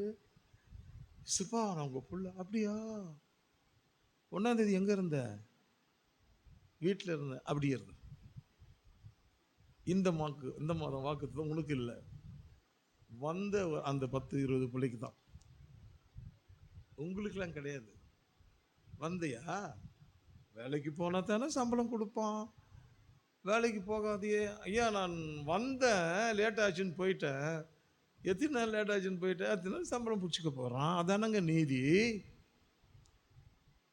சிப்பா நான் உங்க புள்ள. அப்படியா? 1ஆம் தேதி எங்க இருந்த? வீட்டில் இருந்த. அப்படி இருந்த. இந்த மாதம் வாக்கு உனக்கு இல்லை, வந்த அந்த 10-20 பிள்ளைக்கு தான். உங்களுக்கெல்லாம் கிடையாது. வந்தியா? வேலைக்கு போனா தானே சம்பளம் கொடுப்பான். வேலைக்கு போகாதையே, ஐயா நான் வந்தேன், லேட் ஆச்சுன்னு போயிட்டேன். எத்தனை நாள் லேட் ஆச்சுன்னு போயிட்டேன், எத்தனை நாள் சம்பளம் பிடிச்சிக்க போகிறான். அதானங்க நீதி.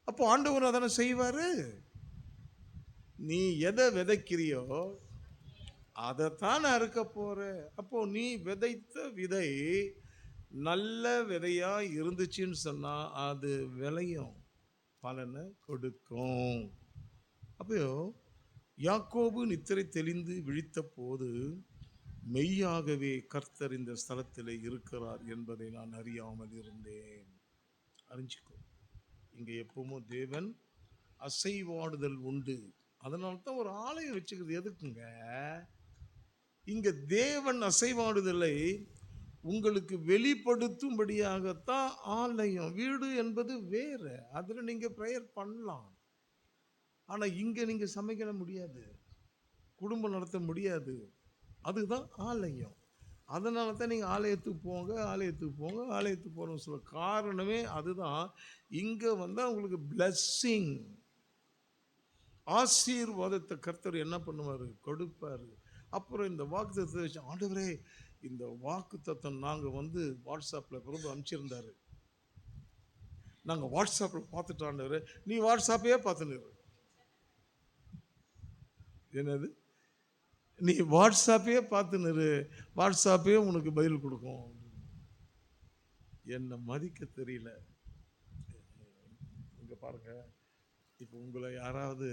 அப்போ ஆண்டவர் அதானே செய்வார். நீ எதை விதைக்கிறியோ அதைத்தான் அறுக்க போற. அப்போ நீ விதைத்த விதை நல்ல விதையா இருந்துச்சுன்னு சொன்னா அது விளையும், பலனை கொடுக்கும். அப்போ யாக்கோபு நித்திரை தெளிந்து விழித்த போது மெய்யாகவே கர்த்தர் இந்த ஸ்தலத்தில் இருக்கிறார் என்பதை நான் அறியாமல் இருந்தேன். அறிஞ்சிக்கோ, இங்க எப்பவும் தேவன் அசைவாடுதல் உண்டு. அதனால தான் ஒரு ஆலயம் வச்சுக்கிறது எதுக்குங்க? இங்க தேவன் அசைவாடுதலை உங்களுக்கு வெளிப்படுத்தும்படியாகத்தான் ஆலயம். வீடு என்பது வேற, அதுல நீங்க ப்ரேயர் பண்ணலாம். ஆனா இங்க நீங்க சமைக்க முடியாது, குடும்பம் நடத்த முடியாது. அதுதான் ஆலயம். அதனால தான் நீங்கள் ஆலயத்துக்கு போகணும்னு சொல்ல காரணமே அதுதான். இங்கே வந்தால் உங்களுக்கு பிளஸ்ஸிங், ஆசீர்வாதத்தை கர்த்தர் என்ன பண்ணுவார்? கொடுப்பார். அப்புறம் இந்த வாக்கு தத்துவத்தை வச்சு, ஆண்டவரே இந்த வாக்கு தத்துவம் நாங்கள் வாட்ஸ்அப்பில் பிரபு அனுப்பிச்சிருந்தாரு, நாங்கள் வாட்ஸ்அப்பில் பார்த்துட்டு, ஆண்டவரே நீ வாட்ஸ்அப்பையே பார்த்துன்னு. என்னது? நீ வாட்ஸ்அப்பையே பார்த்துன்னு, வாட்ஸ்அப்பே உனக்கு பதில் கொடுக்கும். என்னை மதிக்க தெரியல. இங்கே பாருங்க, இப்போ உங்களை யாராவது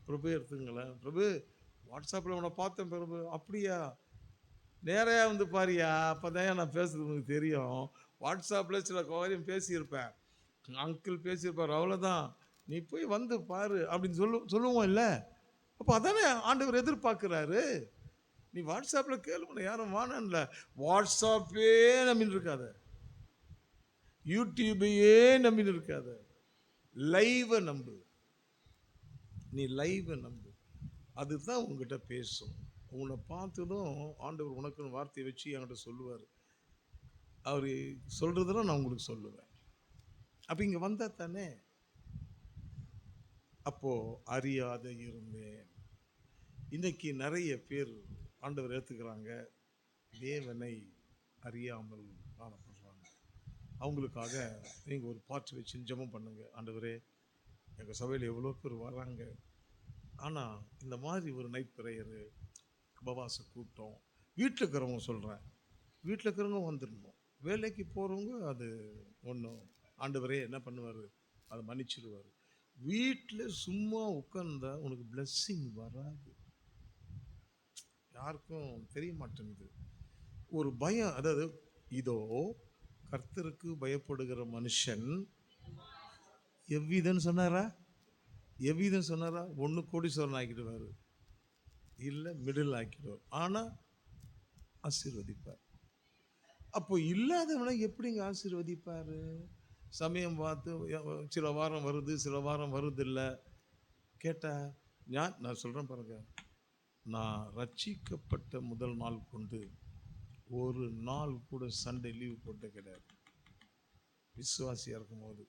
பிரபு எடுத்துங்களேன், பிரபு வாட்ஸ்அப்பில் உன்னை பார்த்தேன் பிரபு. அப்படியா? நேராக பாரியா, அப்போ தான் நான் பேசுறது உனக்கு தெரியும். வாட்ஸ்அப்பில் சில காரியம் பேசியிருப்பேன், அங்கிள் பேசியிருப்பார், அவ்வளோதான். நீ போய் பாரு அப்படின்னு சொல்லுவோம் இல்லை? அப்போ அதானே ஆண்டவர் எதிர்பார்க்குறாரு. நீ வாட்ஸ்அப்பில் கேளு, யாரும் வானன்ல. வாட்ஸ்அப்பே நம்பின்னு இருக்காத, யூடியூபையே நம்பின்னு இருக்காத, லைவை நம்பு. நீ லைவை நம்பு, அதுதான் உங்ககிட்ட பேசும். உன்னை பார்த்ததும் ஆண்டவர் உனக்குன்னு வார்த்தையை வச்சு என்கிட்ட சொல்லுவார். அவர் சொல்றதெல்லாம் நான் உங்களுக்கு சொல்லுவேன். அப்போ இங்கே வந்தா தானே. அப்போ அறியாத இருந்தேன். இன்னைக்கு நிறைய பேர் ஆண்டவர் ஏற்றுக்கிறாங்க, தேவனை அறியாமல் காணப்படுறாங்க. அவங்களுக்காக நீங்கள் ஒரு பாட்டு வச்சு ஜெபம் பண்ணுங்க. ஆண்டவரே, எங்கள் சபையில் எவ்வளோ பேர் வராங்க, ஆனால் இந்த மாதிரி ஒரு நைட் ப்ரேயரு, உபவாச கூட்டம், வீட்டில் இருக்கிறவங்க சொல்கிறேன், வீட்டில் இருக்கிறவங்க வந்துடணும். வேலைக்கு போகிறவங்க அது ஒன்றும், ஆண்டவரே என்ன பண்ணுவார், அதை மன்னிச்சிடுவார். வீட்டில் சும்மா உட்கார்ந்தா உனக்கு பிளெஸ்ஸிங் வராது. யாருக்கும் தெரிய மாட்டேங்குது. ஒரு பயம், அதாவது இதோ கர்த்தருக்கு பயப்படுகிற மனுஷன் எவ்விதன்னு சொன்னாரா? எவ்விதம் சொன்னாரா? ஒன்று கோடீஸ்வரன் ஆக்கிடுவார், இல்லை மிடில் ஆக்கிடுவார், ஆனால் ஆசீர்வதிப்பார். அப்போ இல்லாதவனை எப்படிங்க ஆசீர்வதிப்பார்? சமயம் பார்த்து சில வாரம் வருது, சில வாரம் வருது இல்லை. கேட்டால் நான் சொல்கிறேன் பாருங்க, நான் ரட்சிக்கப்பட்ட முதல் நாள் கொண்டு ஒரு நாள் கூட சண்டே லீவ் போட்டு கிடையாது. விசுவாசியாக இருக்கும்போது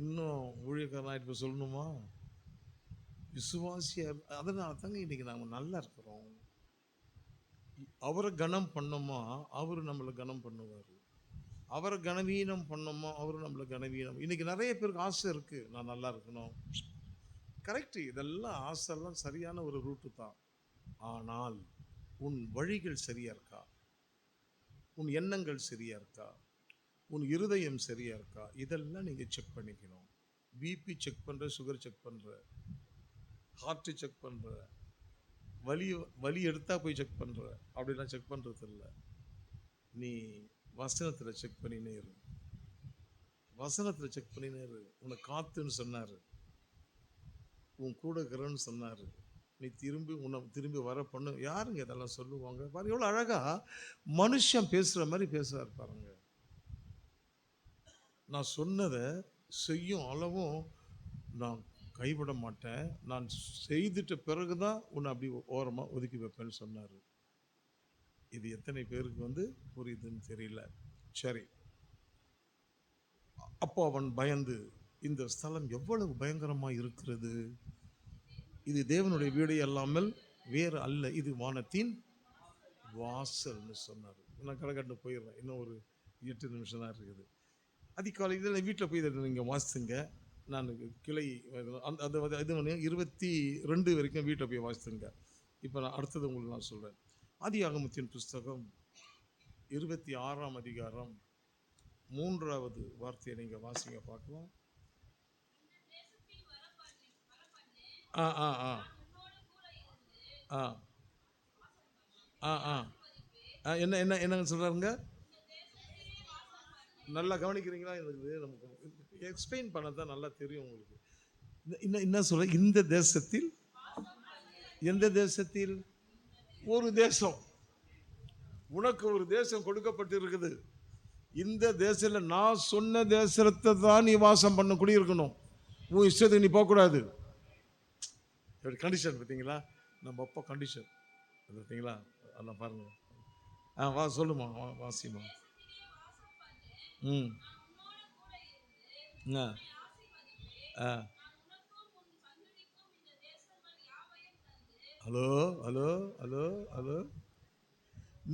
இன்னும் ஊழியக்காரனாக இப்போ சொல்லணுமா? விசுவாசியாக, அதனால தாங்க இன்றைக்கி நாங்கள் நல்லா இருக்கிறோம். அவரை கனம் பண்ணோமா அவர் நம்மளை கனம் பண்ணுவார். அவரை கனவீனம் பண்ணோமா அவர் நம்மளை கனவீனம். இன்றைக்கி நிறைய பேருக்கு ஆசை இருக்குது, நான் நல்லா இருக்கணும். கரெக்டு, இதெல்லாம் ஆசைலாம் சரியான ஒரு ரூட்டு தான். ஆனால் உன் வழிகள் சரியா இருக்கா? உன் எண்ணங்கள் சரியா இருக்கா? உன் இருதயம் சரியா இருக்கா? இதெல்லாம் நீங்கள் செக் பண்ணிக்கணும். பிபி செக் பண்ணுற, சுகர் செக் பண்ணுற, ஹார்ட்டு செக் பண்ணுற, வலி எடுத்தா போய் செக் பண்ணுற, அப்படிலாம் செக் பண்ணுறது இல்லை. நீ வசனத்தில் செக் பண்ணினே இரு. வசனத்தில் செக் பண்ணினே இரு. உன்னை காத்துன்னு சொன்னார், உன் கூட இருக்கிறன்னு சொன்னார், நீ திரும்பி வர பண்ணு. யாருங்க இதெல்லாம் சொல்லுவாங்க பாரு, எவ்வளோ அழகா மனுஷன் பேசுகிற மாதிரி பேசுவார் பாருங்க. நான் சொன்னதை செய்யும் அளவும் நான் கைவிட மாட்டேன், நான் செய்துட்ட பிறகு தான் உன்னை அப்படி ஓரமாக ஒதுக்கி வைப்பேன்னு சொன்னார். இது எத்தனை பேருக்கு புரியுதுன்னு தெரியல. சரி, அப்போ அவன் பயந்து, இந்த ஸ்தலம் எவ்வளவு பயங்கரமாக இருக்கிறது, இது தேவனுடைய வீடு அல்லாமல் வேறு அல்ல, இது வானத்தின் வாசல்னு சொன்னார். நான் கடைக்கட்டு போயிடுறேன், இன்னும் ஒரு 8 நிமிஷம் தான் இருக்குது. அதிகாலை இதில் வீட்டில் போய் இதை நீங்கள் வாசித்துங்க. நான் கிளை அந்த இது 22 வரைக்கும் வீட்டில் போய் வாசித்துங்க. இப்போ நான் அடுத்தது உங்களுக்கு நான் சொல்கிறேன். ஆதியாகமத்தின் புஸ்தகம் 26ஆம் அதிகாரம் 3வது வார்த்தையை நீங்கள் வாசிங்க பார்க்கலாம். ஆ ஆ ஆ ஆ ஆ ஆ என்ன என்ன என்னங்க சொல்கிறாருங்க? நல்லா கவனிக்கிறீங்களா? எனக்கு நமக்கு எக்ஸ்பிளைன் பண்ண தான் நல்லா தெரியும் உங்களுக்கு. என்ன சொல்ற? இந்த தேசத்தில், எந்த தேசத்தில்? ஒரு தேசம், உனக்கு ஒரு தேசம் கொடுக்கப்பட்டு இருக்குது. இந்த தேசத்தில் நான் சொன்ன தேசத்தை தான் நீ வாசம் பண்ண குடியிருக்கணும். உன் இஷ்டத்துக்கு நீ போகக்கூடாது. கண்டிஷன் பார்த்தீங்களா? நம்ம அப்பா கண்டிஷன் பார்த்தீங்களா? அதெல்லாம் பாருங்க. வா சொல்லுமா, வாசிமா. ம் ஆ ஹலோ ஹலோ ஹலோ ஹலோ,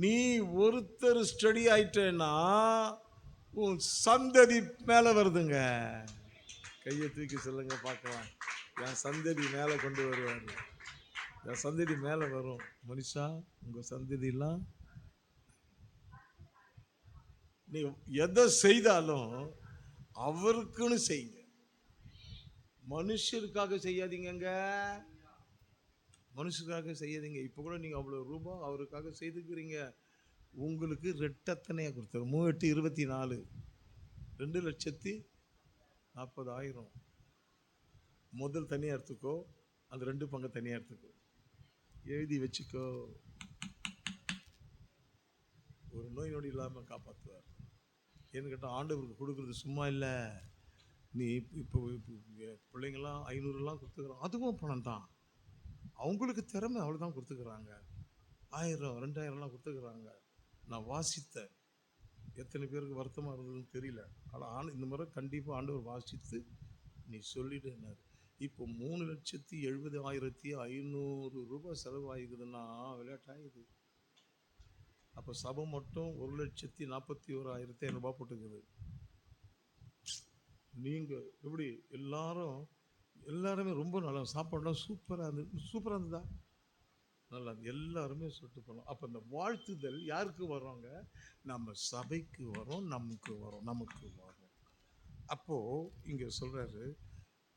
நீ ஒருத்தர் ஸ்டடி ஆயிட்டேன்னா உன் சந்ததி மேலே வருதுங்க. கையை தூக்கி சொல்லுங்க பார்க்கலாம். என் சந்ததி மேலே கொண்டு வருவார். என் சந்ததி மேலே வரும். மனுஷா, உங்கள் சந்ததியெல்லாம் நீ எதை செய்தாலும் அவருக்குன்னு செய்யுங்க, மனுஷருக்காக செய்யாதீங்க. மனுஷருக்காக செய்யாதீங்க. இப்போ கூட நீங்கள் அவ்வளோ ரூபாய் அவருக்காக செய்துக்கிறீங்க, உங்களுக்கு ரெட்டத்தனையாக கொடுத்தாரு. 3/8 24 2,40,000 முதல் தனியாக எடுத்துக்கோ, அந்த 2 பங்கு தனியாக எடுத்துக்கோ, எழுதி வச்சுக்கோ. ஒரு நோய் நொடி இல்லாமல் காப்பாற்றுவார். ஏன்னு கேட்டால் ஆண்டவருக்கு கொடுக்குறது சும்மா இல்லை. நீ இப்போ பிள்ளைங்களாம் 500 கொடுத்துக்குறோம், அதுவும் பணம் தான். அவங்களுக்கு திறமை அவ்வளோதான் கொடுத்துக்கிறாங்க. 1000 2000 கொடுத்துக்கிறாங்க. நான் வாசித்தேன், எத்தனை பேருக்கு வருத்தமாக இருந்ததுன்னு தெரியல. ஆனால் இந்த முறை கண்டிப்பாக ஆண்டவர் வாசித்து நீ சொல்லிடுனார். இப்போ 3,70,500 ரூபாய் செலவாகிக்குதுன்னா விளையாட்டாகுது. அப்போ சபை மட்டும் 1,41,500 ரூபாய் போட்டுக்குது. நீங்கள் எப்படி எல்லாருமே ரொம்ப நல்லா சாப்பாடுலாம் சூப்பராக இருந்ததா? நல்லா எல்லாருமே சொல்லிட்டு போனோம். அப்போ இந்த வாழ்த்துதல் யாருக்கு வரோங்க? நம்ம சபைக்கு வரோம், நமக்கு வரும். அப்போது இங்கே சொல்கிறாரு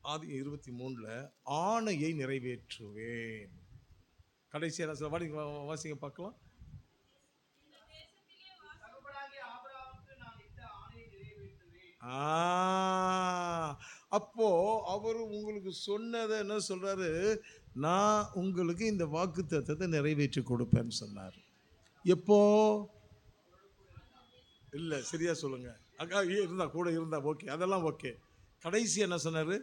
ஆதி 23 ஆணையை நிறைவேற்றுவேன். கடைசியாக வாசிங்க பார்க்கலாம். அப்போ அவர் உங்களுக்கு சொன்னதை என்ன சொல்றாரு? நான் உங்களுக்கு இந்த வாக்குத்தத்தத்தை நிறைவேற்றி கொடுப்பேன்னு சொன்னார். எப்போ? இல்லை, சரியா சொல்லுங்க. அக்கா கூட இருந்தா ஓகே, அதெல்லாம் ஓகே. கடைசி என்ன சொன்னாரு?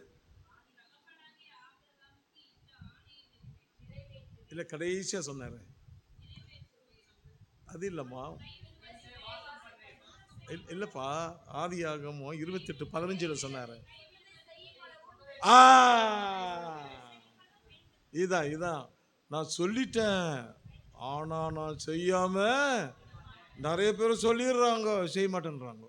இல்லை, கடைசியா சொன்னாரு. அது இல்லைம்மா, இல்லைப்பா, ஆதியாகமம் 28:15 சொன்னாரு. இதான் நான் சொல்லிட்டேன். ஆனா நான் செய்யாம நிறைய பேர் சொல்லிடுறாங்க, செய்ய மாட்டேன்றாங்க.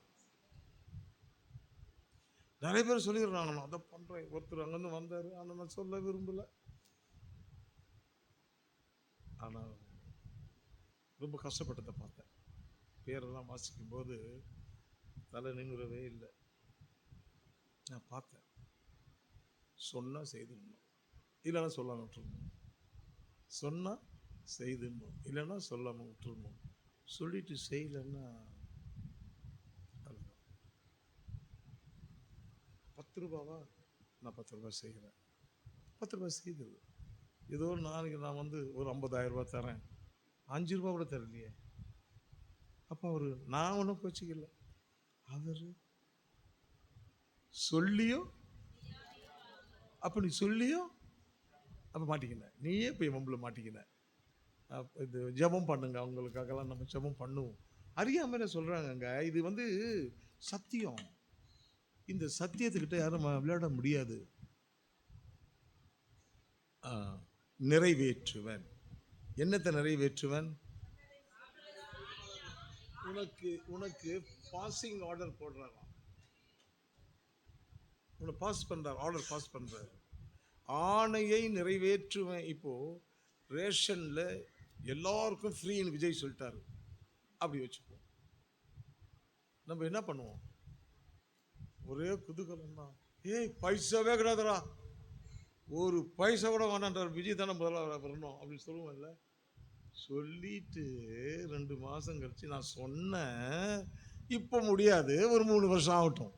நிறைய பேர் சொல்லிடுறாங்க நான் அதை பண்றேன். ஒருத்தர் அங்கேருந்து வந்தாரு, ஆனால் நான் சொல்ல விரும்பல. ஆனால் ரொம்ப கஷ்டப்பட்டதை பார்த்தேன். பேரெல்லாம் வாசிக்கும் போது தலை நிமிரவே இல்லை. நான் பார்த்தேன். சொன்னா செய்துடணும், இல்லைன்னா சொல்லாம விட்டுருணும். சொன்னா செய்துடணும், இல்லைன்னா சொல்லாம விட்டுருணும். சொல்லிட்டு செய்யலைன்னா 10 ரூபாவா? நான் 10 ரூபாய் செய்கிறேன். 10 ரூபாய் செய்தது. ஏதோ ஒரு நாளைக்கு நான் ஒரு 50,000 ரூபாய் தரேன், 5 ரூபா கூட தரலையே. அப்போ நான் ஒன்றும் கோச்சிக்கல. அவர் சொல்லியும், அப்போ நீ சொல்லியும் அப்போ மாட்டிக்கின, நீயே போய் மம்பிள மாட்டிக்கின. இது ஜெபம் பண்ணுங்க, அவங்களுக்காகலாம் நம்ம ஜெபம் பண்ணுவோம். அறியாம சொல்கிறாங்கங்க. இது சத்தியம். இந்த சத்தியத்துக்கிட்ட யாரும் விளையாட முடியாது. நிறைவேற்றுவன். என்னத்தை நிறைவேற்றுவன்? உனக்கு பாசிங் ஆர்டர் போடுறாராம். உன்னை பாஸ் பண்றார், ஆர்டர் பாஸ் பண்றாரு. ஆணையை நிறைவேற்றுவேன். இப்போ ரேஷன்ல எல்லாருக்கும் ஃப்ரீன்னு விஜய் சொல்லிட்டாரு. அப்படி வச்சுப்போம். நம்ம என்ன பண்ணுவோம்? ஒரே குதூகலம் தான். ஏய், பைசாவே கிடையாதுடா, ஒரு பைசா கூட வேணான்றார், விஜய் தானே முதல்ல வரணும் அப்படின்னு சொல்லுவோம்ல. சொல்லிட்டு 2 மாதம் கழிச்சு நான் சொன்னேன், இப்போ முடியாது, ஒரு 3 வருஷம் ஆகட்டும்.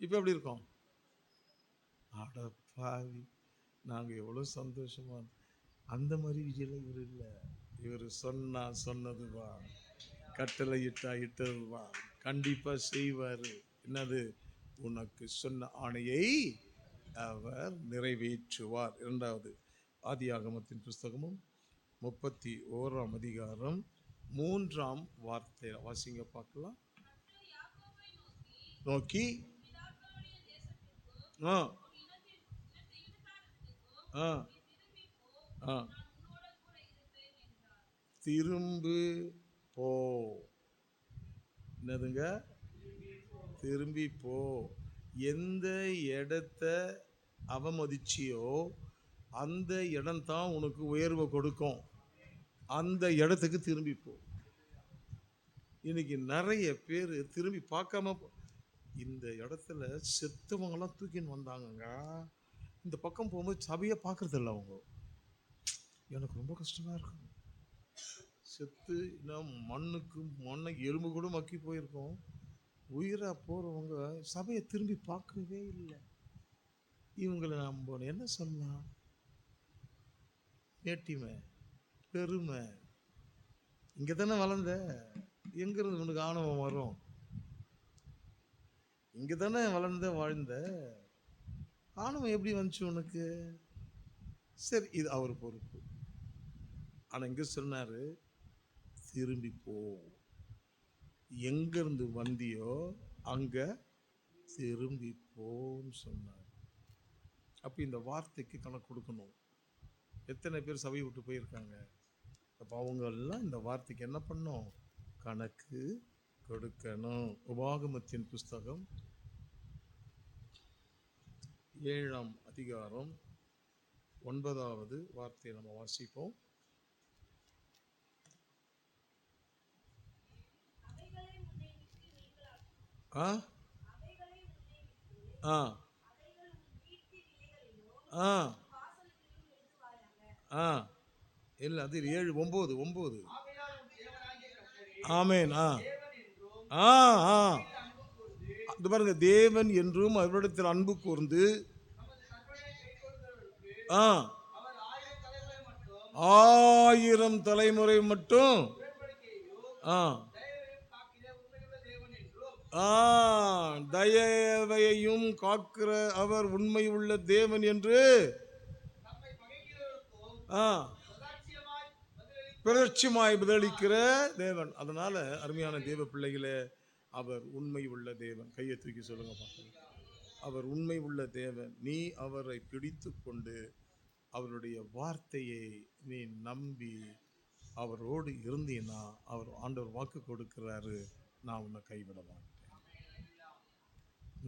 இப்போ எப்படி இருக்கோம்? அடப்பாவி, நாங்கள் எவ்வளோ சந்தோஷமா. அந்த மாதிரி விஜயில் இவர் இல்லை. இவர் சொன்னதுவா, கட்டளை இட்டதுவா, கண்டிப்பாக செய்வார். என்னது? உனக்கு சொன்ன ஆணையை அவர் நிறைவேற்றுவார். 2வது ஆதியாகமத்தின் புஸ்தகமும் 31ஆம் அதிகாரம் 3ஆம் வார்த்தை வாசிங்க பார்க்கலாம். நோக்கி திரும்பு போ. என்னதுங்க? திரும்பி போ. எந்த இடத்த அவமதிச்சியோ அந்த இடம்தான் உனக்கு உயர்வை கொடுக்கும். அந்த இடத்துக்கு திரும்பி போ. இன்னைக்கு நிறைய பேர் திரும்பி பார்க்காம, இந்த இடத்துல செத்தவங்கெல்லாம் தூக்கின்னு வந்தாங்கங்க, இந்த பக்கம் போகும்போது சபையை பார்க்கறது இல்லை அவங்க. எனக்கு ரொம்ப கஷ்டமா இருக்கும். செத்து மண்ணை எலும்பு கூட மக்கி போயிருக்கோம். உயிராக போகிறவங்க சபையை திரும்பி பார்க்கவே இல்லை. இவங்களை நம்ம என்ன சொல்லலாம்? மேட்டிமை, பெருமை. இங்கே தானே வளர்ந்த, எங்கிருந்து உனக்கு ஆணவம் வரும்? இங்கே தானே வளர்ந்த வாழ்ந்த, ஆணவம் எப்படி வந்துச்சு உனக்கு? சரி, இது அவர் பொறுப்பு. ஆனால் இங்கே சொன்னார், திரும்பி போ. எங்கிருந்து வந்தியோ அங்கே திரும்பி போன்னு சொன்னார். அப்போ இந்த வார்த்தைக்கு கணக்கு கொடுக்கணும். எத்தனை பேர் சபையை விட்டு போயிருக்காங்க? அப்போ அவங்க எல்லாம் இந்த வார்த்தைக்கு என்ன பண்ணும்? கணக்கு கொடுக்கணும். உபாகமத்தின் புஸ்தகம் 7ஆம் அதிகாரம் 9வது வார்த்தையை நம்ம வாசிப்போம். ஆ ஆ ஆ ஆ இல்லை, அது 7 9 ஆமேன். ஆ ஆ ஆ அது பாருங்க, தேவன் என்றும் அவரிடத்தில் அன்பு கூர்ந்து ஆ 1000 தலைமுறை மட்டும் ஆ தயவையும் காக்கிற அவர் உண்மை உள்ள தேவன் என்று பிரதட்சியமாய் பதிலளிக்கிற தேவன். அதனால அருமையான தேவ பிள்ளைகளே, அவர் உண்மை உள்ள தேவன். கையை தூக்கி சொல்லுங்க பார்க்கலாம். அவர் உண்மை உள்ள தேவன். நீ அவரை பிடித்து கொண்டு அவருடைய வார்த்தையை நீ நம்பி அவரோடு இருந்தீன்னா, அவர் ஆண்டவர் வாக்கு கொடுக்கிறாரு, நான் உன்னை கைவிட மாட்டேன்,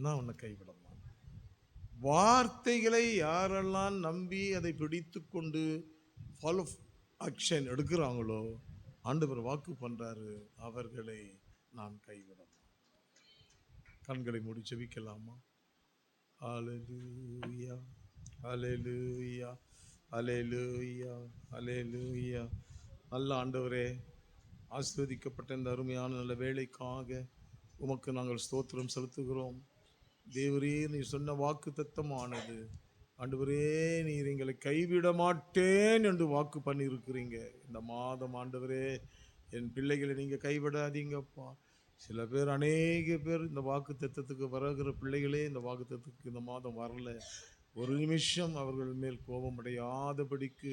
நான் உன்னை கைவிட மாட்டேன். வார்த்தைகளை யாரெல்லாம் நம்பி அதை பிடித்து கொண்டு ஃபாலோ ஆக்ஷன் எடுக்கிறாங்களோ, ஆண்டவர் வாக்கு பண்றாரு, அவர்களை நான் கைவிட மாட்டேன். கண்களை மூடி ஜெபிக்கலாமா? ஹல்லேலூயா, ஹல்லேலூயா, ஹல்லேலூயா, ஹல்லேலூயா. நல்ல ஆண்டவரே, ஆசீர்வதிக்கப்பட்ட இந்த அருமையான நல்ல வேலைக்காக உமக்கு நாங்கள் ஸ்தோத்திரம் செலுத்துகிறோம். தேவரே, நீ சொன்ன வாக்கு தத்தமானது. ஆண்டவரே, நீர் எங்களை கைவிட மாட்டேன் என்று வாக்கு பண்ணியிருக்கிறீங்க. இந்த மாதம் ஆண்டவரே, என் பிள்ளைகளை நீங்கள் கைவிடாதீங்கப்பா. சில பேர், அநேக பேர் இந்த வாக்கு தத்தத்துக்கு வருகிற பிள்ளைகளே இந்த வாக்கு தத்துக்கு இந்த மாதம் வரல. ஒரு நிமிஷம் அவர்கள் மேல் கோபம் அடையாதபடிக்கு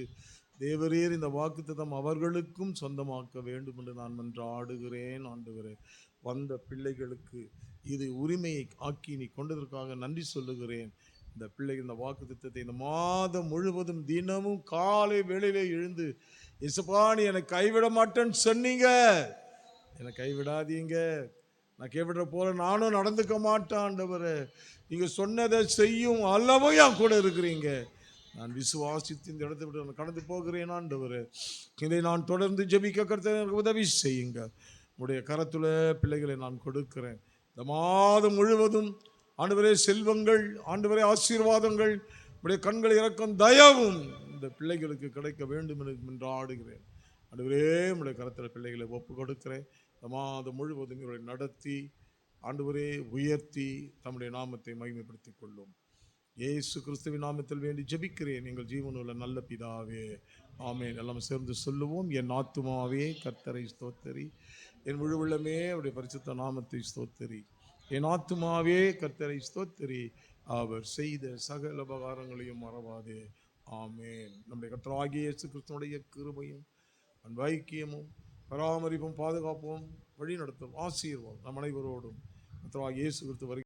தேவரீர் இந்த வாக்குத்தத்தம் அவர்களுக்கும் சொந்தமாக்க வேண்டும் என்று நான் மன்றாடுகிறேன். ஆண்டவரே, வந்த பிள்ளைகளுக்கு இது உரிமையை ஆக்கி நீ கொண்டதற்காக நன்றி சொல்லுகிறேன். இந்த பிள்ளைகள் இந்த வாக்குத்தத்தத்தை இந்த மாதம் முழுவதும் தினமும் காலை வேளையிலே எழுந்து, இயேசுப்பா நீ என்னை கைவிட மாட்டேன்னு சொன்னீங்க, என்னை கைவிடாதீங்க, நான் கைவிடுற போல நானும் நடந்துக்க மாட்டேன் ஆண்டவரே, நீங்க சொன்னதை செய்யும் அளவும் என் கூட இருக்கிறீங்க, நான் விசுவாசித்து இந்த இடத்தை விட்டு நான் கடந்து போகிறேன் ஆண்டவரே. இதை நான் தொடர்ந்து ஜெபிக்க கர்த்தர் எனக்கு உதவி செய்யுங்க. உடைய கரத்துல பிள்ளைகளை நான் கொடுக்கிறேன். இந்த மாதம் முழுவதும் ஆண்டவரே செல்வங்கள், ஆண்டவரே ஆசீர்வாதங்கள், உடைய கண்கள் இறக்கும் தயவும் இந்த பிள்ளைகளுக்கு கிடைக்க வேண்டும் என்று ஆடுகிறேன். ஆண்டவரே, உடைய கரத்துல பிள்ளைகளை ஒப்பு கொடுக்கிறேன். இந்த மாதம் முழுவதும் இவரை நடத்தி ஆண்டவரே உயர்த்தி தம்முடைய நாமத்தை மகிமைப்படுத்திக் கொள்ளும். இயேசு கிறிஸ்துவின் நாமத்தில் வேண்டி ஜெபிக்கிறேன் எங்கள் ஜீவனுள்ள நல்ல பிதாவே, ஆமென். எல்லாம் சேர்ந்து சொல்லுவோம். என் ஆத்துமாவே கர்த்தரை ஸ்தோத்தரி, என் முழு உள்ளமே அவருடைய பரிசுத்த நாமத்தை ஸ்தோத்தரி. என் ஆத்துமாவே கர்த்தரை ஸ்தோத்தரி, அவர் செய்த சகல உபகாரங்களையும் மறவாதே. ஆமென். நம்முடைய கர்த்தராகிய இயேசு கிறிஸ்துவுடைய கிருபையும் ஐக்கியமும் பராமரிப்பும் பாதுகாப்பும் வழி நடத்தும் ஆசீர்வாதம் நம் அனைவரோடும் கர்த்தராகிய இயேசு கிறிஸ்து வருகிற